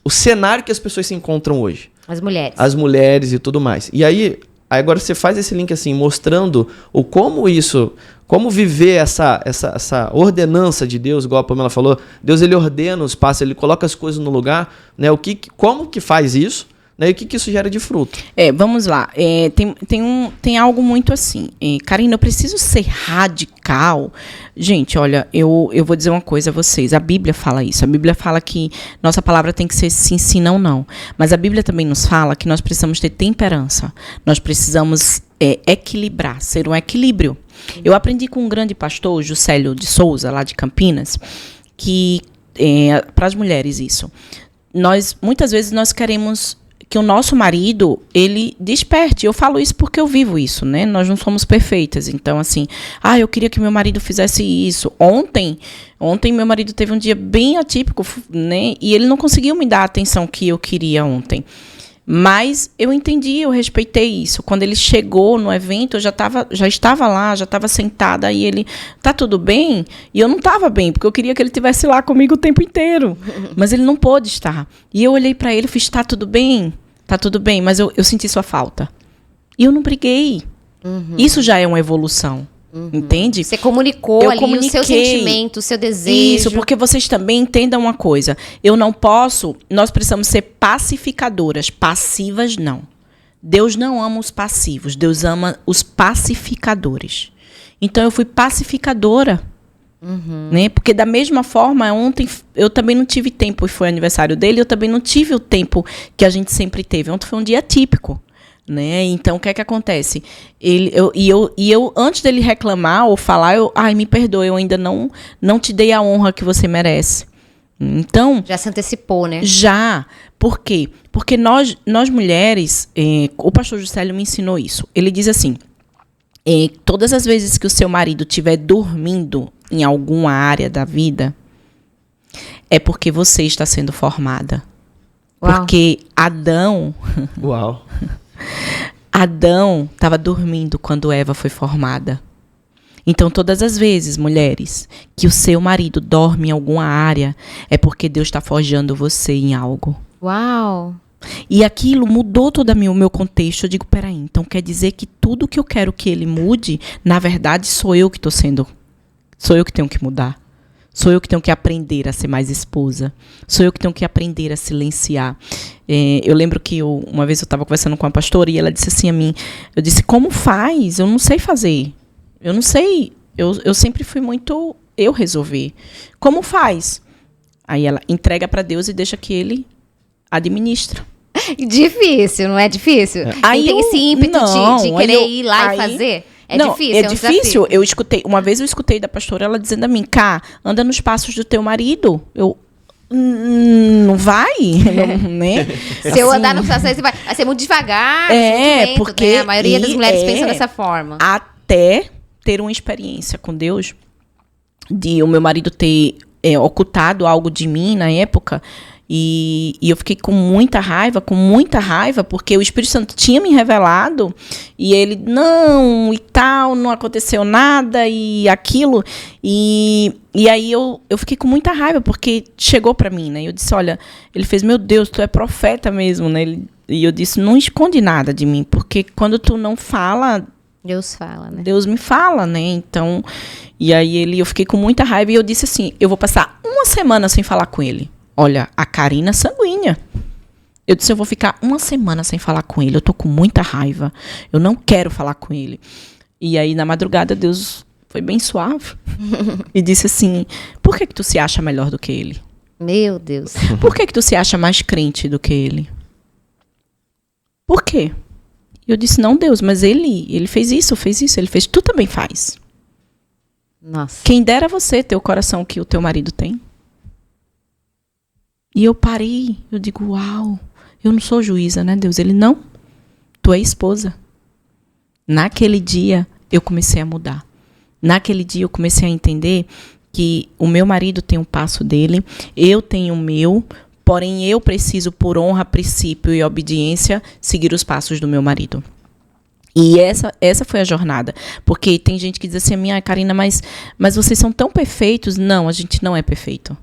o cenário que as pessoas se encontram hoje. As mulheres e tudo mais. E aí agora você faz esse link assim, mostrando como viver essa ordenança de Deus, igual a Pamela falou. Deus, ele ordena os passos, ele coloca as coisas no lugar, né? Como que faz isso? Né? E o que isso gera de fruto? Vamos lá. Tem algo muito assim. Karina, eu preciso ser radical. Gente, olha, eu vou dizer uma coisa a vocês. A Bíblia fala isso. A Bíblia fala que nossa palavra tem que ser sim, sim, não, não. Mas a Bíblia também nos fala que nós precisamos ter temperança. Nós precisamos equilibrar, ser um equilíbrio. Eu aprendi com um grande pastor, Juscelio de Souza, lá de Campinas, que para as mulheres isso. Muitas vezes nós queremos que o nosso marido, ele desperte. Eu falo isso porque eu vivo isso, né? Nós não somos perfeitas. Então, assim, eu queria que meu marido fizesse isso. Ontem meu marido teve um dia bem atípico, né? E ele não conseguiu me dar a atenção que eu queria ontem. Mas eu entendi, eu respeitei isso. Quando ele chegou no evento, eu já estava lá, já estava sentada, e ele, tá tudo bem? E eu não estava bem, porque eu queria que ele estivesse lá comigo o tempo inteiro. Mas ele não pôde estar. E eu olhei para ele e fiz, tá tudo bem, mas eu senti sua falta. E eu não briguei. Isso já é uma evolução. Entende? Você comunicou o seu sentimento, o seu desejo. Isso, porque vocês também entendam uma coisa. Nós precisamos ser pacificadoras. Passivas, não. Deus não ama os passivos. Deus ama os pacificadores. Então, eu fui pacificadora. Né? Porque da mesma forma, ontem eu também não tive tempo, e foi aniversário dele, eu também não tive o tempo que a gente sempre teve. Ontem foi um dia típico. Né? Então, o que é que acontece? Eu antes dele reclamar ou falar, me perdoe, eu ainda não te dei a honra que você merece. Então... Já se antecipou, né? Já. Por quê? Porque nós mulheres, o pastor Juscelio me ensinou isso. Ele diz assim, todas as vezes que o seu marido estiver dormindo em alguma área da vida, é porque você está sendo formada. Uau. Porque Adão... Uau! Adão estava dormindo quando Eva foi formada. Então, todas as vezes, mulheres, que o seu marido dorme em alguma área, é porque Deus está forjando você em algo. Uau! E aquilo mudou todo o meu contexto. Eu digo, peraí, então quer dizer que tudo que eu quero que ele mude, na verdade, sou eu que tenho que mudar. Sou eu que tenho que aprender a ser mais esposa. Sou eu que tenho que aprender a silenciar. Eu lembro que uma vez eu estava conversando com uma pastora e ela disse assim a mim, eu disse, como faz? Eu não sei fazer. Eu não sei. Eu sempre fui muito eu resolver. Como faz? Aí ela entrega para Deus e deixa que ele administra. Difícil, não é difícil? Aí tem esse ímpeto de querer ir lá e fazer? Difícil, é difícil. Uma vez eu escutei da pastora ela dizendo a mim, anda nos passos do teu marido. Não vai? Não, né? Se eu andar nos passos, vai ser muito devagar, muito lento, porque né? A maioria das mulheres pensa dessa forma. Até ter uma experiência com Deus, de o meu marido ter ocultado algo de mim na época, e eu fiquei com muita raiva, porque o Espírito Santo tinha me revelado, e ele, não, e tal, não aconteceu nada, e aquilo, e aí eu fiquei com muita raiva, porque chegou pra mim, né, eu disse, olha, ele fez, meu Deus, tu é profeta mesmo, né, e eu disse, não esconde nada de mim, porque quando tu não fala... Deus fala, né? Deus me fala, né, então, e aí eu fiquei com muita raiva, e eu disse assim, eu vou passar uma semana sem falar com ele. Olha, a Karina sanguínea. Eu disse, eu vou ficar uma semana sem falar com ele. Eu tô com muita raiva. Eu não quero falar com ele. E aí, na madrugada, Deus foi bem suave. E disse assim, por que tu se acha melhor do que ele? Meu Deus. Por que tu se acha mais crente do que ele? Por quê? E eu disse, não, Deus, mas ele fez isso. Ele fez, tu também faz. Nossa. Quem dera você ter o coração que o teu marido tem. E eu parei, eu digo, uau, eu não sou juíza, né, Deus? Ele, não, tu é esposa. Naquele dia, eu comecei a mudar. Naquele dia, eu comecei a entender que o meu marido tem um passo dele, eu tenho o meu, porém, eu preciso, por honra, princípio e obediência, seguir os passos do meu marido. E essa foi a jornada. Porque tem gente que diz assim, Karina, mas vocês são tão perfeitos. Não, a gente não é perfeito.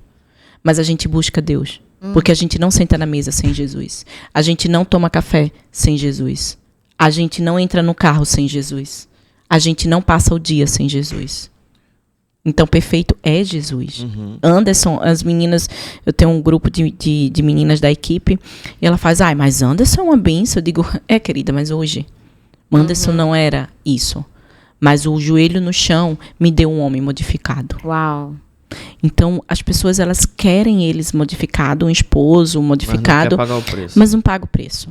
Mas a gente busca Deus. Porque a gente não senta na mesa sem Jesus. A gente não toma café sem Jesus. A gente não entra no carro sem Jesus. A gente não passa o dia sem Jesus. Então, perfeito é Jesus. Anderson, as meninas, eu tenho um grupo de meninas da equipe, e ela faz, mas Anderson é uma bênção. Eu digo, querida, mas hoje, Anderson não era isso. Mas o joelho no chão me deu um homem modificado. Uau. Então, as pessoas, elas querem eles modificado, um esposo modificado. Mas não quer pagar o preço. Mas não paga o preço.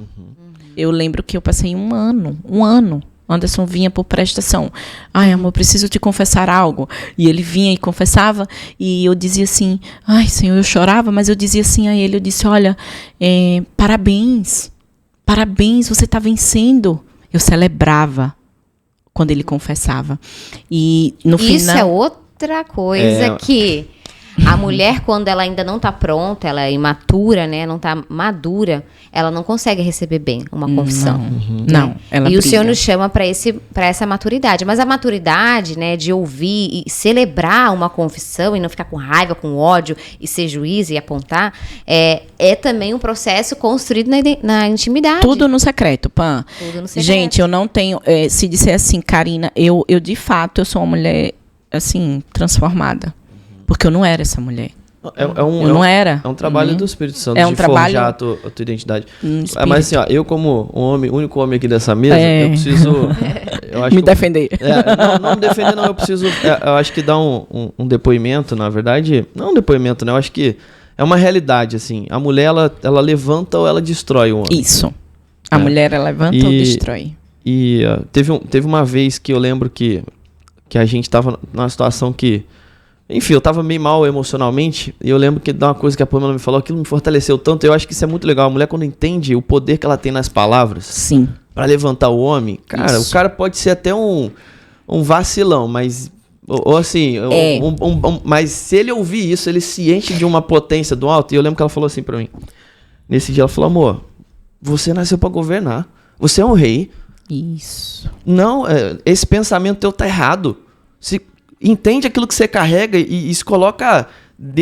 Eu lembro que eu passei um ano. Anderson vinha por prestação. Amor, preciso te confessar algo. E ele vinha e confessava. E eu dizia assim, Senhor, eu chorava, mas eu dizia assim a ele, eu disse, olha, parabéns, você está vencendo. Eu celebrava quando ele confessava. E no final... Isso é outra coisa que a mulher, quando ela ainda não está pronta, ela é imatura, né? Não está madura, ela não consegue receber bem uma confissão. Não, ela E briga. o Senhor nos chama para essa maturidade. Mas a maturidade, né, de ouvir e celebrar uma confissão e não ficar com raiva, com ódio e ser juiz e apontar, é também um processo construído na intimidade. Tudo no secreto, Pan. Tudo no secreto. Gente, eu não tenho... se disser assim, Karina, eu de fato, eu sou uma mulher, assim, transformada. Porque eu não era essa mulher. Eu não era. É um trabalho do Espírito Santo, de forjar a tua identidade. Mas assim, eu como único homem aqui dessa mesa, eu preciso... Eu acho defender. Não me defender, não. Eu preciso... eu acho que dar um depoimento, na verdade... Não um depoimento, né? Eu acho que é uma realidade, assim. A mulher, ela levanta ou ela destrói o homem. Isso. A mulher, ela levanta ou destrói. E teve uma vez que eu lembro que a gente tava numa situação que... Enfim, eu tava meio mal emocionalmente, e eu lembro que uma coisa que a Pamela me falou, aquilo me fortaleceu tanto. Eu acho que isso é muito legal. A mulher, quando entende o poder que ela tem nas palavras, sim, pra levantar o homem, cara, o cara pode ser até um vacilão, mas... Ou assim, mas se ele ouvir isso, ele se enche de uma potência do alto. E eu lembro que ela falou assim pra mim. Nesse dia ela falou, amor, você nasceu pra governar. Você é um rei. Isso. Não, esse pensamento teu tá errado. Entende aquilo que você carrega e se coloca,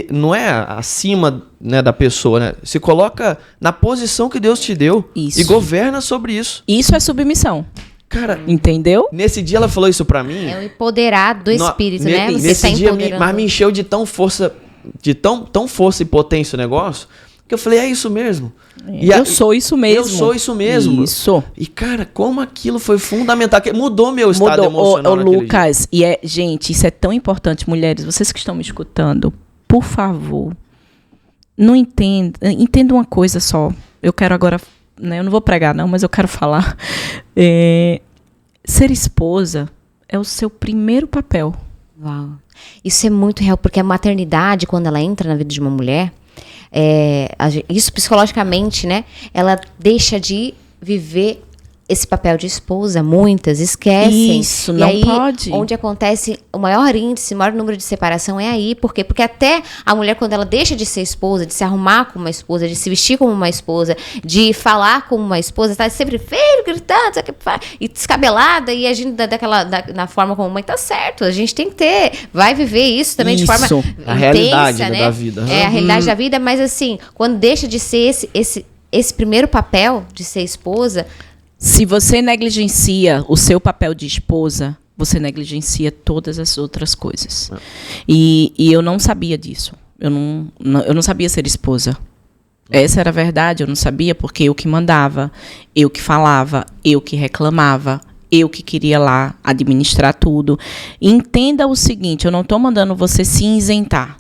não é acima, né, da pessoa, né? Se coloca na posição que Deus te deu. Isso. E governa sobre isso. Isso é submissão. Cara, entendeu? Nesse dia ela falou isso pra mim. É o empoderado do espírito, né? Você nesse tá dia empoderando. mas me encheu de tão força e potência o negócio, que eu falei, é isso mesmo. Eu sou isso mesmo. Eu sou isso mesmo. Isso. E, cara, como aquilo foi fundamental. Mudou meu estado emocional naquele Lucas, dia. Gente, isso é tão importante. Mulheres, vocês que estão me escutando, por favor, não entenda uma coisa só. Eu quero agora, né, eu não vou pregar não, mas eu quero falar. Ser esposa é o seu primeiro papel. Uau. Isso é muito real, porque a maternidade, quando ela entra na vida de uma mulher... isso psicologicamente, né? Ela deixa de viver esse papel de esposa. Muitas esquecem. Isso, e não aí, pode. Onde acontece o maior índice, o maior número de separação é aí. Por quê? Porque até a mulher, quando ela deixa de ser esposa, de se arrumar como uma esposa, de se vestir como uma esposa, de falar como uma esposa, tá sempre feio, gritando, e descabelada e agindo na forma como mãe, tá certo. A gente tem que vai viver isso também de forma intensa, a realidade, né? Da vida. A realidade da vida, mas assim, quando deixa de ser esse primeiro papel de ser esposa... Se você negligencia o seu papel de esposa, você negligencia todas as outras coisas. E eu não sabia disso. Eu não sabia ser esposa. Essa era a verdade. Eu não sabia porque eu que mandava, eu que falava, eu que reclamava, eu que queria lá administrar tudo. Entenda o seguinte, eu não estou mandando você se isentar.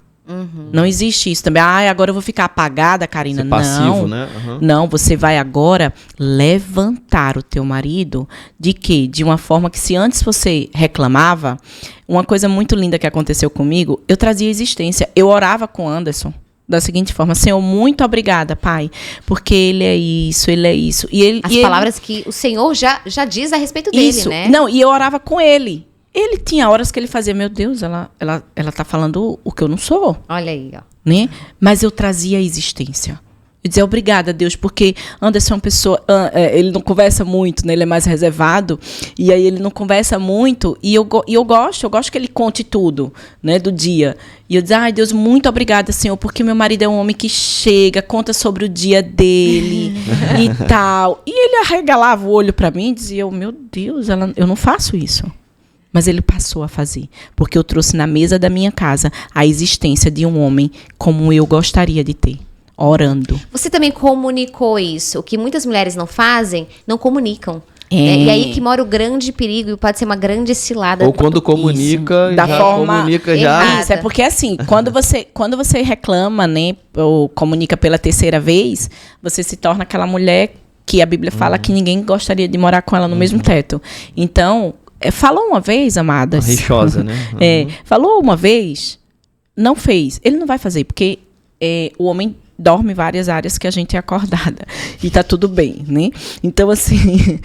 Não existe isso também. Agora eu vou ficar apagada, Karina. Ser passivo, né? Não, você vai agora levantar o teu marido de quê? De uma forma que se antes você reclamava, uma coisa muito linda que aconteceu comigo, eu trazia existência. Eu orava com Anderson da seguinte forma: Senhor, muito obrigada, Pai, porque ele é isso, ele é isso. As palavras que o Senhor já diz a respeito dele, isso, né? Não, e eu orava com ele. Ele tinha horas que ele fazia, meu Deus, ela tá falando o que eu não sou. Olha aí, ó. Né? Mas eu trazia a existência. Eu dizia, obrigada, Deus, porque Anderson é uma pessoa... ele não conversa muito, né? Ele é mais reservado. E aí ele não conversa muito. E eu gosto que ele conte tudo, né? Do dia. E eu dizia, Deus, muito obrigada, Senhor, porque meu marido é um homem que chega, conta sobre o dia dele e tal. E ele arregalava o olho para mim e dizia, meu Deus, eu não faço isso. Mas ele passou a fazer, porque eu trouxe na mesa da minha casa a existência de um homem como eu gostaria de ter, orando. Você também comunicou isso. O que muitas mulheres não fazem, não comunicam. E aí que mora o grande perigo e pode ser uma grande cilada. Ou quando comunica, isso, da forma comunica já. Isso, é porque assim, quando você reclama, né, ou comunica pela terceira vez, você se torna aquela mulher que a Bíblia fala que ninguém gostaria de morar com ela no mesmo teto. Então, falou uma vez, amadas. Rixosa, né? Falou uma vez, não fez. Ele não vai fazer, porque o homem dorme várias áreas que a gente é acordada. E tá tudo bem, né? Então, assim,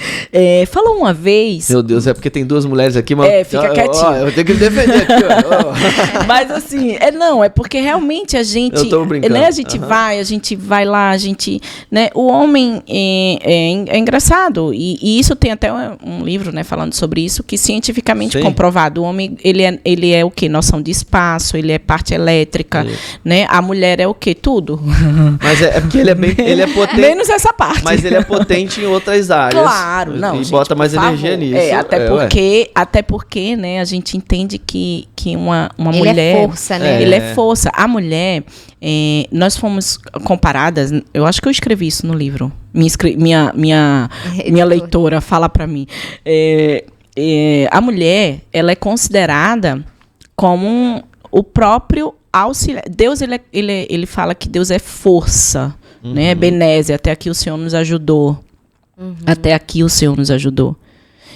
falou uma vez... Meu Deus, é porque tem duas mulheres aqui, mas... fica quietinho. Eu tenho que me defender aqui, ó. Mas, assim, não, é porque realmente a gente... Eu tô brincando. Né, a gente vai lá, a gente... Né, o homem é engraçado. E isso tem até um livro, né, falando sobre isso, que cientificamente comprovado. O homem, ele é o quê? Noção de espaço, ele é parte elétrica, né? A mulher é o quê? Tudo. Mas é porque ele é potente. Menos essa parte. Mas ele é potente em outras áreas. Claro, não. E gente, bota mais energia nisso. Até porque, né, a gente entende que uma ele mulher. Ele é força, né? Ele é força. A mulher, nós fomos comparadas. Eu acho que eu escrevi isso no livro. Minha leitora fala pra mim. A mulher, ela é considerada como o próprio auxiliar. Deus, ele fala que Deus é força, né? Benézia, até aqui o Senhor nos ajudou. Até aqui o Senhor nos ajudou.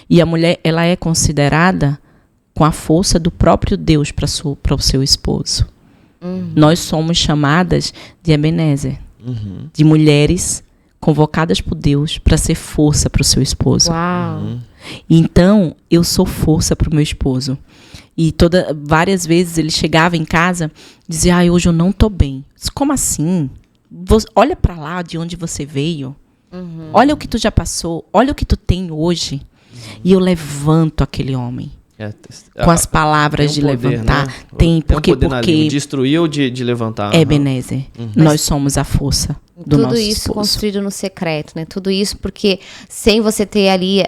E a mulher, ela é considerada com a força do próprio Deus para o seu esposo. Nós somos chamadas de Ebenezer, de mulheres convocadas por Deus para ser força para o seu esposo. Uau! Então, eu sou força para o meu esposo. E várias vezes ele chegava em casa e dizia, hoje eu não tô bem. Como assim? Olha para lá de onde você veio. Olha o que tu já passou. Olha o que tu tem hoje. E eu levanto aquele homem. Com as palavras de poder, levantar. Né? Tem porque destruir ou de levantar. Ebenezer. Nós somos a força do nosso Tudo isso esposo. construído no secreto, né? Tudo isso porque sem você ter ali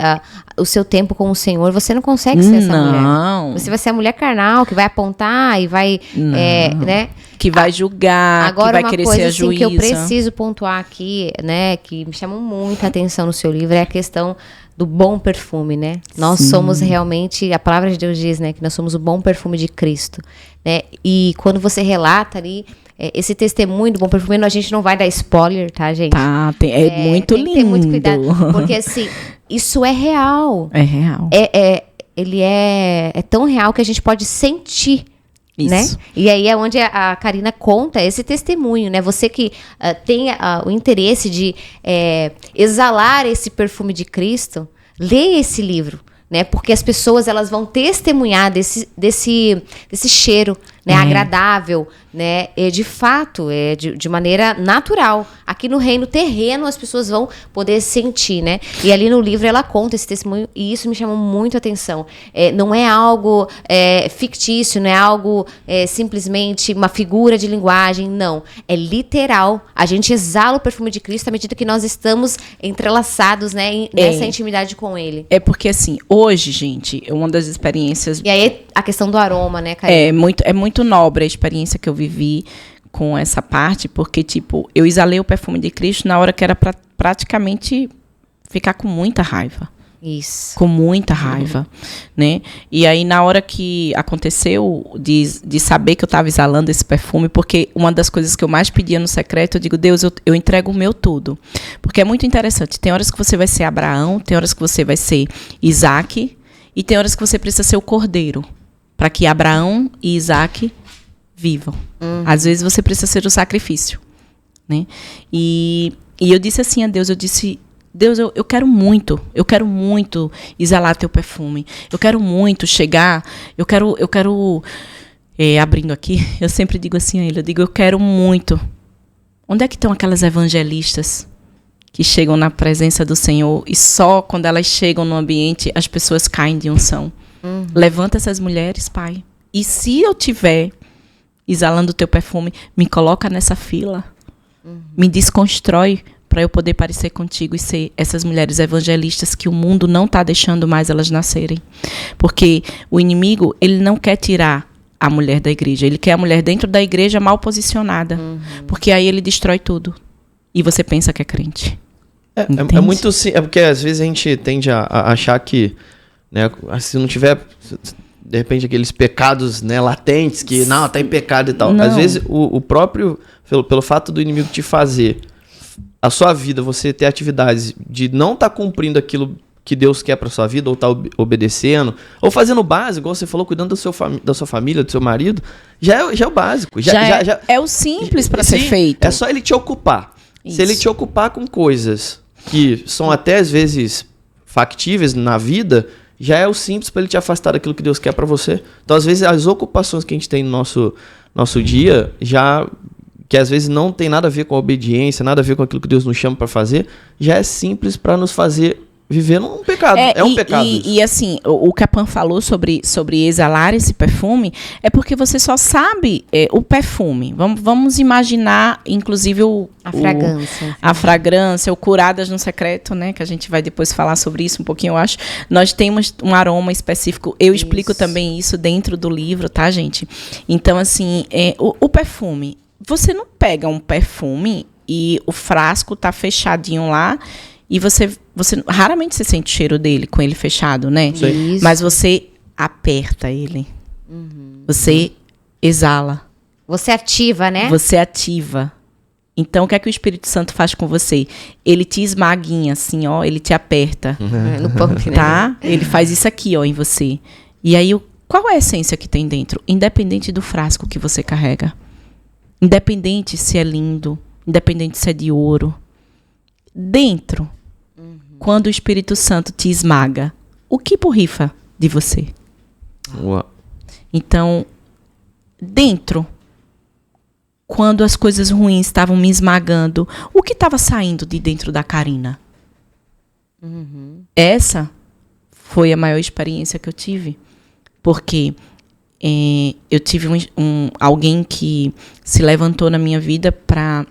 o seu tempo com o Senhor, você não consegue ser essa mulher. Você vai ser a mulher carnal que vai apontar e vai, né? Que vai julgar, agora, que vai querer ser a juíza. Agora, uma coisa que eu preciso pontuar aqui, né? Que me chamou muita atenção no seu livro é a questão do bom perfume, né? Nós somos realmente, a palavra de Deus diz, né? Que nós somos o bom perfume de Cristo, né? E quando você relata ali esse testemunho do bom perfume, a gente não vai dar spoiler, tá, gente? Tá, muito tem lindo. Que ter muito cuidado, porque assim, isso é real. É real. Ele é tão real que a gente pode sentir. Isso. Né? E aí é onde a Karina conta esse testemunho, né? Você que tem o interesse de exalar esse perfume de Cristo, leia esse livro, né? Porque as pessoas elas vão testemunhar desse cheiro, né? Agradável, né? De fato, de maneira natural. Aqui no reino terreno as pessoas vão poder sentir, né? E ali no livro ela conta esse testemunho e isso me chamou muito a atenção. Não é algo fictício, não é algo simplesmente uma figura de linguagem, não. É literal. A gente exala o perfume de Cristo à medida que nós estamos entrelaçados, né? Nessa intimidade com Ele. É porque assim, hoje, gente, uma das experiências... E aí a questão do aroma, né, Karina? É muito nobre a experiência que eu vivi com essa parte, porque, tipo, eu exalei o perfume de Cristo na hora que era pra praticamente ficar com muita raiva. Isso. Com muita raiva, né? E aí, na hora que aconteceu de saber que eu estava exalando esse perfume, porque uma das coisas que eu mais pedia no secreto, eu digo, Deus, eu entrego o meu tudo. Porque é muito interessante. Tem horas que você vai ser Abraão, tem horas que você vai ser Isaac, e tem horas que você precisa ser o cordeiro, para que Abraão e Isaac vivam. Às vezes você precisa ser o sacrifício, né? E eu disse assim a Deus, Deus, eu quero muito exalar teu perfume. Eu quero muito chegar, eu quero abrindo aqui, eu sempre digo assim a ele, eu quero muito. Onde é que estão aquelas evangelistas que chegam na presença do Senhor e só quando elas chegam no ambiente as pessoas caem de unção? Levanta essas mulheres, Pai. E se eu tiver exalando o teu perfume, me coloca nessa fila. Me desconstrói para eu poder parecer contigo e ser essas mulheres evangelistas que o mundo não está deixando mais elas nascerem. Porque o inimigo, ele não quer tirar a mulher da igreja. Ele quer a mulher dentro da igreja mal posicionada. Porque aí ele destrói tudo. E você pensa que é crente. É muito simples. É porque às vezes a gente tende a achar que, né, se não tiver, de repente, aqueles pecados, né, latentes, que não, tá em pecado e tal. Não. Às vezes o próprio, pelo fato do inimigo te fazer a sua vida, você ter atividades de não estar cumprindo aquilo que Deus quer para sua vida, ou tá obedecendo, ou fazendo o básico, igual você falou, cuidando da sua família, do seu marido, já é o básico. É o simples para ser feito. É só ele te ocupar. Isso. Se ele te ocupar com coisas que são até às vezes factíveis na vida, já é o simples para ele te afastar daquilo que Deus quer para você. Então, às vezes, as ocupações que a gente tem no nosso dia, já que às vezes não tem nada a ver com a obediência, nada a ver com aquilo que Deus nos chama para fazer, já é simples para nos fazer viver num pecado. É um pecado. E assim, o que a Pan falou sobre exalar esse perfume é porque você só sabe o perfume. Vamos imaginar, inclusive, a fragrância, o Curadas no Secreto, né? Que a gente vai depois falar sobre isso um pouquinho, eu acho. Nós temos um aroma específico. Eu explico também isso dentro do livro, tá, gente? Então, assim, o perfume. Você não pega um perfume e o frasco tá fechadinho lá e você raramente você sente o cheiro dele com ele fechado, né? Isso. Mas você aperta ele. Você exala. Você ativa, né? Você ativa. Então, o que é que o Espírito Santo faz com você? Ele te esmaguinha, assim, ó. Ele te aperta. No pump, né? Tá? Ele faz isso aqui, ó, em você. E aí, qual é a essência que tem dentro? Independente do frasco que você carrega. Independente se é lindo. Independente se é de ouro. Dentro, quando o Espírito Santo te esmaga, o que borrifa de você? Uau. Então, dentro, quando as coisas ruins estavam me esmagando, o que estava saindo de dentro da Karina? Essa foi a maior experiência que eu tive. Porque eu tive alguém que se levantou na minha vida para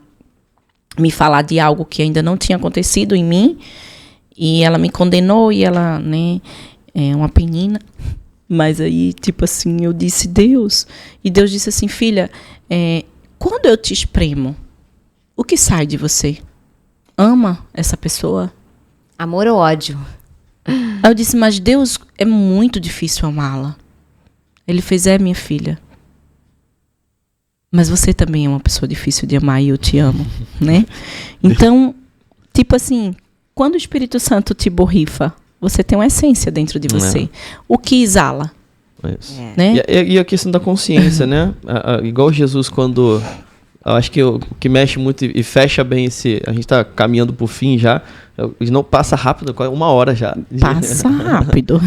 me falar de algo que ainda não tinha acontecido em mim. E ela me condenou e ela, né, é uma penina. Mas aí, tipo assim, eu disse, Deus. E Deus disse assim, filha, quando eu te espremo, o que sai de você? Ama essa pessoa? Amor ou ódio? Aí eu disse, mas Deus, é muito difícil amá-la. Ele fez, minha filha. Mas você também é uma pessoa difícil de amar e eu te amo, né? Então, tipo assim, quando o Espírito Santo te borrifa, você tem uma essência dentro de você. O que exala? Isso. Né? E a questão da consciência, né? Igual Jesus, quando... Eu acho que o que mexe muito e fecha bem a gente está caminhando para o fim já. Não passa rápido, 1 hora já. Passa rápido.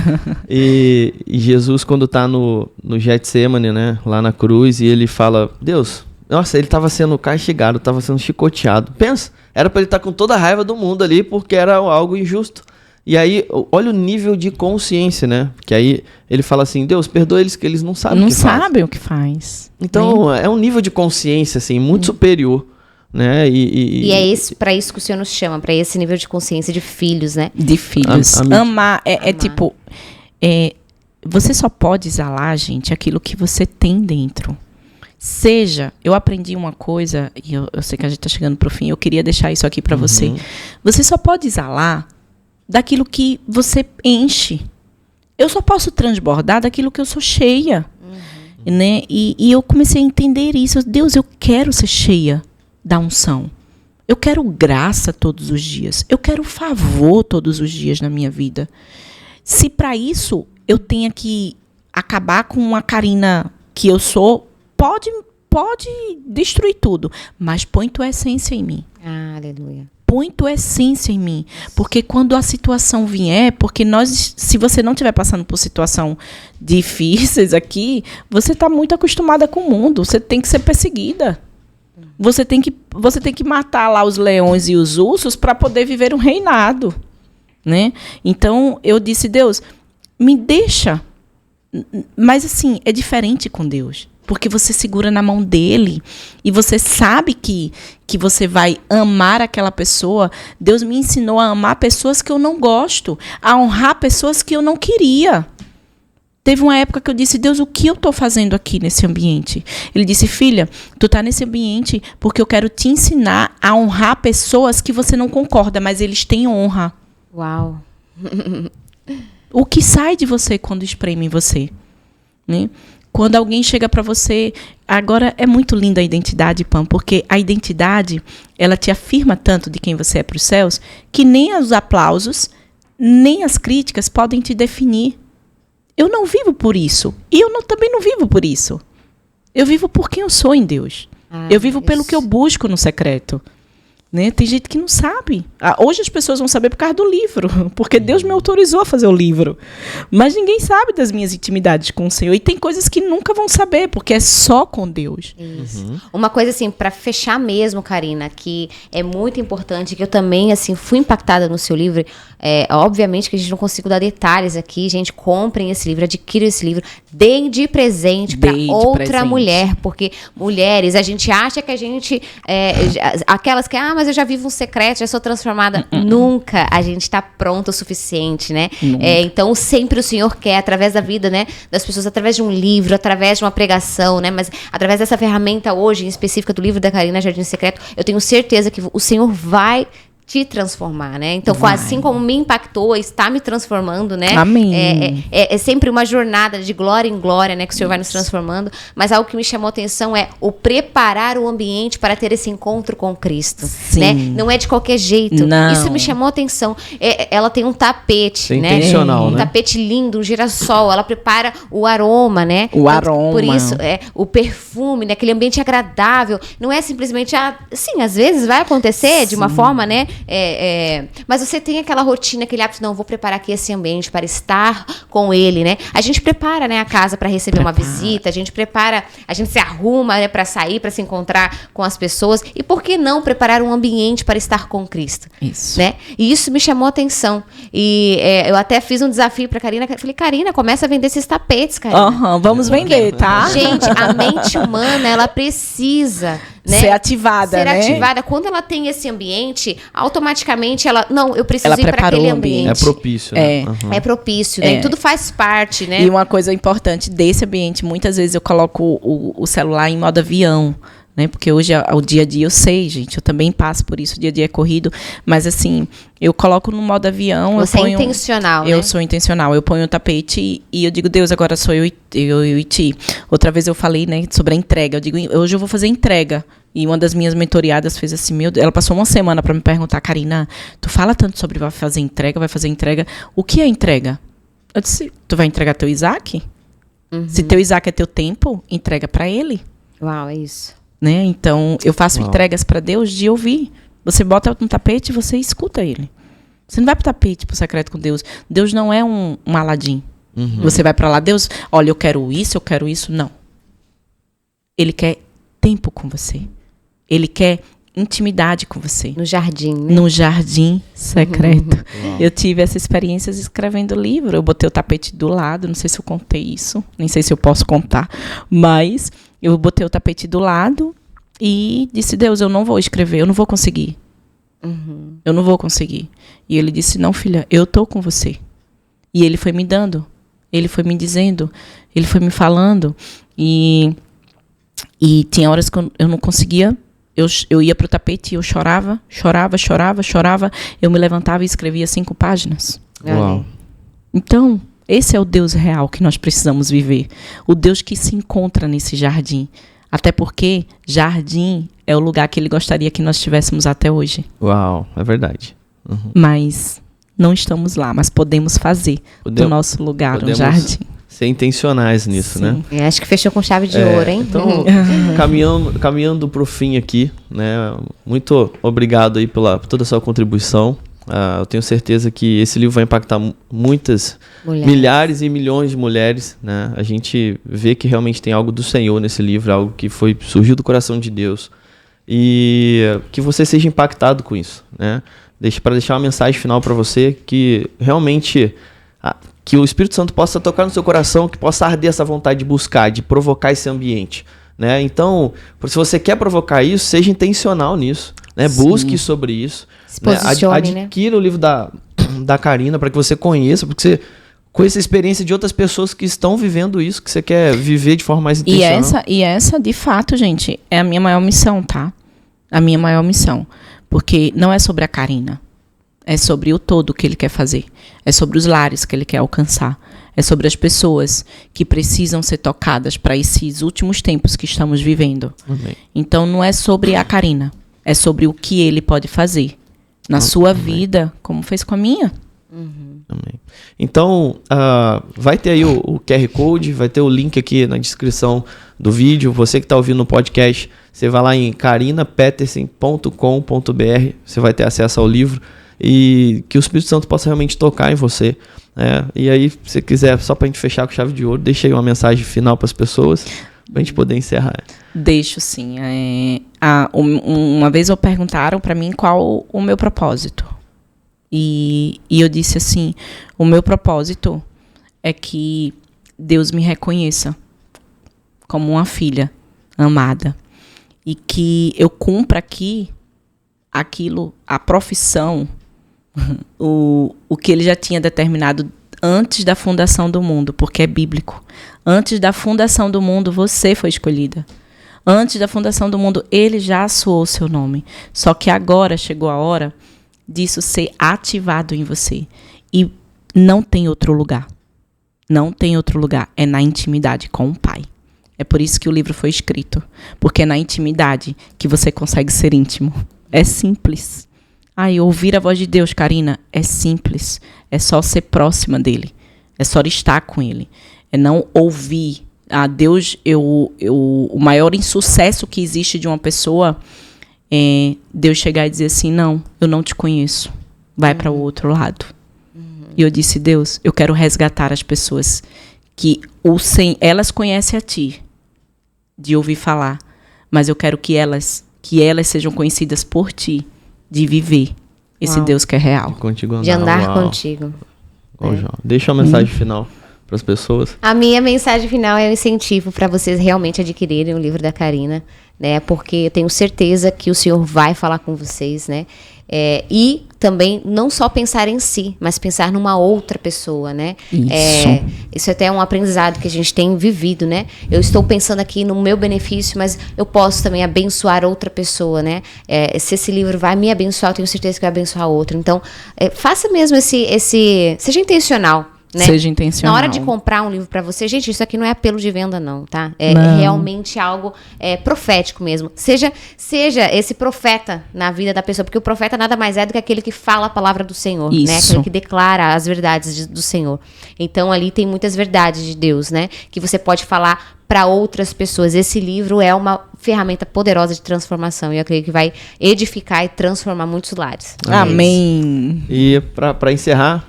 E Jesus, quando está no Getsemane, né? Lá na cruz, e ele fala, Deus, nossa, ele estava sendo castigado, estava sendo chicoteado. Pensa, era para ele estar com toda a raiva do mundo ali, porque era algo injusto. E aí, olha o nível de consciência, né? Que aí ele fala assim, Deus, perdoa eles que eles não sabem o que fazem. Não sabem o que faz. Então, é um nível de consciência, assim, muito superior, né? E é para isso que o Senhor nos chama, para esse nível de consciência de filhos, né? De filhos. Amar é tipo... você só pode exalar, gente, aquilo que você tem dentro. Eu aprendi uma coisa, e eu sei que a gente está chegando para o fim, eu queria deixar isso aqui para você. Você só pode exalar daquilo que você enche. Eu só posso transbordar daquilo que eu sou cheia. Né? E eu comecei a entender isso. Deus, eu quero ser cheia da unção. Eu quero graça todos os dias. Eu quero favor todos os dias na minha vida. Se para isso eu tenha que acabar com a Karina que eu sou, pode destruir tudo. Mas põe tua essência em mim. Aleluia. Põe tua essência em mim. Porque quando a situação vier, porque se você não estiver passando por situação difíceis aqui, você está muito acostumada com o mundo. Você tem que ser perseguida. Você tem que matar lá os leões e os ursos para poder viver um reinado. Né? Então, eu disse, Deus, me deixa. Mas assim, é diferente com Deus. porque você segura na mão dele e você sabe que você vai amar aquela pessoa. Deus me ensinou a amar pessoas que eu não gosto, a honrar pessoas que eu não queria. Teve uma época que eu disse, Deus, o que eu estou fazendo aqui nesse ambiente? Ele disse, filha, tu está nesse ambiente porque eu quero te ensinar a honrar pessoas que você não concorda, mas eles têm honra. Uau. O que sai de você quando espreme em você? Né? Quando alguém chega para você... Agora, é muito linda a identidade, Pam, porque a identidade, ela te afirma tanto de quem você é para os céus, que nem os aplausos, nem as críticas podem te definir. Eu não vivo por isso. E eu também não vivo por isso. Eu vivo por quem eu sou em Deus. Eu vivo pelo que eu busco no secreto. Né? Tem gente que não sabe. Hoje as pessoas vão saber por causa do livro, porque Deus me autorizou a fazer o livro. Mas ninguém sabe das minhas intimidades com o Senhor. E tem coisas que nunca vão saber, porque é só com Deus. Isso. Uma coisa assim, para fechar mesmo, Karina, que é muito importante, que eu também assim fui impactada no seu livro. Obviamente que a gente não consigo dar detalhes aqui. Gente, comprem esse livro, adquiram esse livro, deem de presente para outra mulher, porque mulheres, a gente acha que a gente aquelas que mas eu já vivo um secreto, já sou transformada. Nunca a gente está pronto o suficiente, né? Então, sempre o Senhor quer, através da vida, né, das pessoas, através de um livro, através de uma pregação, né? Mas através dessa ferramenta hoje, em específica do livro da Karina Jardim Secreto, eu tenho certeza que o Senhor vai te transformar, né? Então, assim como me impactou, está me transformando, né? Amém. É sempre uma jornada de glória em glória, né? Que o Senhor vai nos transformando. Mas algo que me chamou a atenção é o preparar o ambiente para ter esse encontro com Cristo. Sim. Né? Não é de qualquer jeito. Não. Isso me chamou a atenção. Ela tem um tapete, é né? Intencional, Um né? tapete lindo, um girassol. Ela prepara o aroma, né? Aroma. Por isso, o perfume, né? Aquele ambiente agradável. Não é simplesmente, sim, às vezes vai acontecer de uma forma, né? Mas você tem aquela rotina, aquele hábito, não, vou preparar aqui esse ambiente para estar com ele, né? A gente prepara, né, a casa para receber uma visita, a gente se arruma, né, para sair, para se encontrar com as pessoas. E por que não preparar um ambiente para estar com Cristo? Isso. Né? E isso me chamou a atenção. E eu até fiz um desafio para Karina. Falei, Karina, começa a vender esses tapetes, Karina. Vamos vender, tá? Gente, a mente humana, ela precisa, né, ser ativada, né? ativada. Quando ela tem esse ambiente, automaticamente eu preciso Ela ir para aquele ambiente. É propício, né? É propício, né? E tudo faz parte, né? E uma coisa importante desse ambiente, muitas vezes eu coloco o celular em modo avião, né? Porque hoje, o dia a dia, eu sei, gente, eu também passo por isso, o dia a dia é corrido, mas assim, eu coloco no modo avião. Você é intencional, né? Eu sou intencional, eu ponho o tapete e eu digo, Deus, agora sou eu e ti. Outra vez eu falei, né, sobre a entrega, eu digo, hoje eu vou fazer entrega. E uma das minhas mentoriadas fez assim, ela passou uma semana para me perguntar, Karina, tu fala tanto sobre vai fazer entrega, o que é entrega? Eu disse, tu vai entregar teu Isaac? Se teu Isaac é teu tempo, entrega para ele. Uau, é isso. Né? Então, eu faço entregas para Deus de ouvir. Você bota no tapete e você escuta ele. Você não vai pro tapete, pro secreto com Deus. Deus não é um Aladim. Você vai para lá, Deus, olha, eu quero isso. Não. Ele quer tempo com você. Ele quer intimidade com você. No jardim, né? No jardim secreto. Eu tive essas experiências escrevendo livro. Eu botei o tapete do lado, não sei se eu contei isso, nem sei se eu posso contar, mas eu botei o tapete do lado e disse, Deus, eu não vou escrever, eu não vou conseguir. Eu não vou conseguir. E ele disse, não, filha, eu tô com você. E ele foi me dando, ele foi me dizendo, ele foi me falando. E tinha horas que eu não conseguia. Eu ia pro tapete e eu chorava. Eu me levantava e escrevia 5 páginas. Uau. Então, esse é o Deus real que nós precisamos viver. O Deus que se encontra nesse jardim. Até porque jardim é o lugar que ele gostaria que nós estivéssemos até hoje. Uau, é verdade. Mas não estamos lá, mas podemos fazer do nosso lugar um jardim. Ser intencionais nisso, né? Acho que fechou com chave de ouro, hein? Então, caminhando pro fim aqui, né? Muito obrigado aí por toda a sua contribuição. Eu tenho certeza que esse livro vai impactar muitas milhares e milhões de mulheres, né? A gente vê que realmente tem algo do Senhor nesse livro, algo que surgiu do coração de Deus. E que você seja impactado com isso, né? Para deixar uma mensagem final para você que realmente que o Espírito Santo possa tocar no seu coração, que possa arder essa vontade de buscar, de provocar esse ambiente, né? Então, se você quer provocar isso, seja intencional nisso, né? Busque sobre isso, se posicione, né? Adquira o livro da Karina para que você conheça, porque você conheça a experiência de outras pessoas que estão vivendo isso, que você quer viver de forma mais intencional. E essa, de fato, gente, é a minha maior missão, tá? A minha maior missão. Porque não é sobre a Karina. É sobre o todo que ele quer fazer. É sobre os lares que ele quer alcançar. É sobre as pessoas que precisam ser tocadas para esses últimos tempos que estamos vivendo. Amém. Então, não é sobre a Karina. É sobre o que ele pode fazer na sua vida, como fez com a minha. Amém. Então, vai ter aí o QR Code, vai ter o link aqui na descrição do vídeo. Você que está ouvindo no podcast, você vai lá em carinapetersen.com.br, você vai ter acesso ao livro e que o Espírito Santo possa realmente tocar em você. E aí, se você quiser, só para a gente fechar com chave de ouro, deixa aí uma mensagem final para as pessoas, para a gente poder encerrar. Deixo, sim. Uma vez perguntaram para mim qual o meu propósito. E eu disse assim, o meu propósito é que Deus me reconheça como uma filha amada. E que eu cumpra aqui aquilo, a profissão, o que ele já tinha determinado antes da fundação do mundo, porque é bíblico. Antes da fundação do mundo, você foi escolhida. Antes da fundação do mundo, ele já soou o seu nome. Só que agora chegou a hora disso ser ativado em você. E não tem outro lugar. Não tem outro lugar. É na intimidade com o Pai. É por isso que o livro foi escrito. Porque é na intimidade que você consegue ser íntimo. É simples. Ouvir a voz de Deus, Karina, é simples. É só ser próxima dele. É só estar com ele. É não ouvir. Deus, o maior insucesso que existe de uma pessoa é Deus chegar e dizer assim, não, eu não te conheço. Vai para o outro lado. E eu disse, Deus, eu quero resgatar as pessoas que elas conhecem a ti, de ouvir falar, mas eu quero que elas sejam conhecidas por ti, de viver esse Deus que é real. De andar contigo. Deixa uma mensagem final para as pessoas. A minha mensagem final é um incentivo para vocês realmente adquirirem o livro da Karina, né? Porque eu tenho certeza que o Senhor vai falar com vocês, né? E também não só pensar em si, mas pensar numa outra pessoa, né? Isso até é um aprendizado que a gente tem vivido, né? Eu estou pensando aqui no meu benefício, mas eu posso também abençoar outra pessoa, né? Se esse livro vai me abençoar, eu tenho certeza que vai abençoar outra. Então, faça mesmo seja intencional. Né? Seja intencional. Na hora de comprar um livro para você, gente, isso aqui não é apelo de venda não, tá? Não. Realmente algo profético mesmo. Seja esse profeta na vida da pessoa, porque o profeta nada mais é do que aquele que fala a palavra do Senhor, isso. né? Aquele que declara as verdades do Senhor. Então ali tem muitas verdades de Deus, né? Que você pode falar para outras pessoas. Esse livro é uma ferramenta poderosa de transformação e eu creio que vai edificar e transformar muitos lares. Amém. E para encerrar,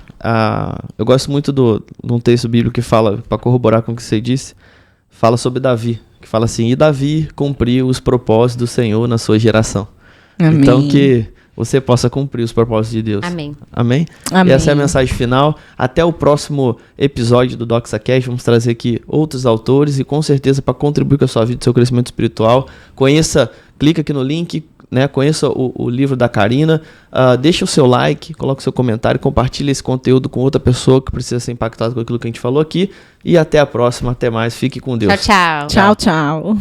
eu gosto muito de um texto bíblico que fala, para corroborar com o que você disse, fala sobre Davi, que fala assim, e Davi cumpriu os propósitos do Senhor na sua geração. Amém. Então que você possa cumprir os propósitos de Deus. Amém. Amém? Amém. E essa é a mensagem final. Até o próximo episódio do DoxaCast. Vamos trazer aqui outros autores e com certeza para contribuir com a sua vida, com o seu crescimento espiritual. Clica aqui no link, né? Conheça o livro da Karina. Deixa o seu like, coloque o seu comentário, compartilhe esse conteúdo com outra pessoa que precisa ser impactada com aquilo que a gente falou aqui. E até a próxima, até mais. Fique com Deus. Tchau, tchau. Tchau, tchau.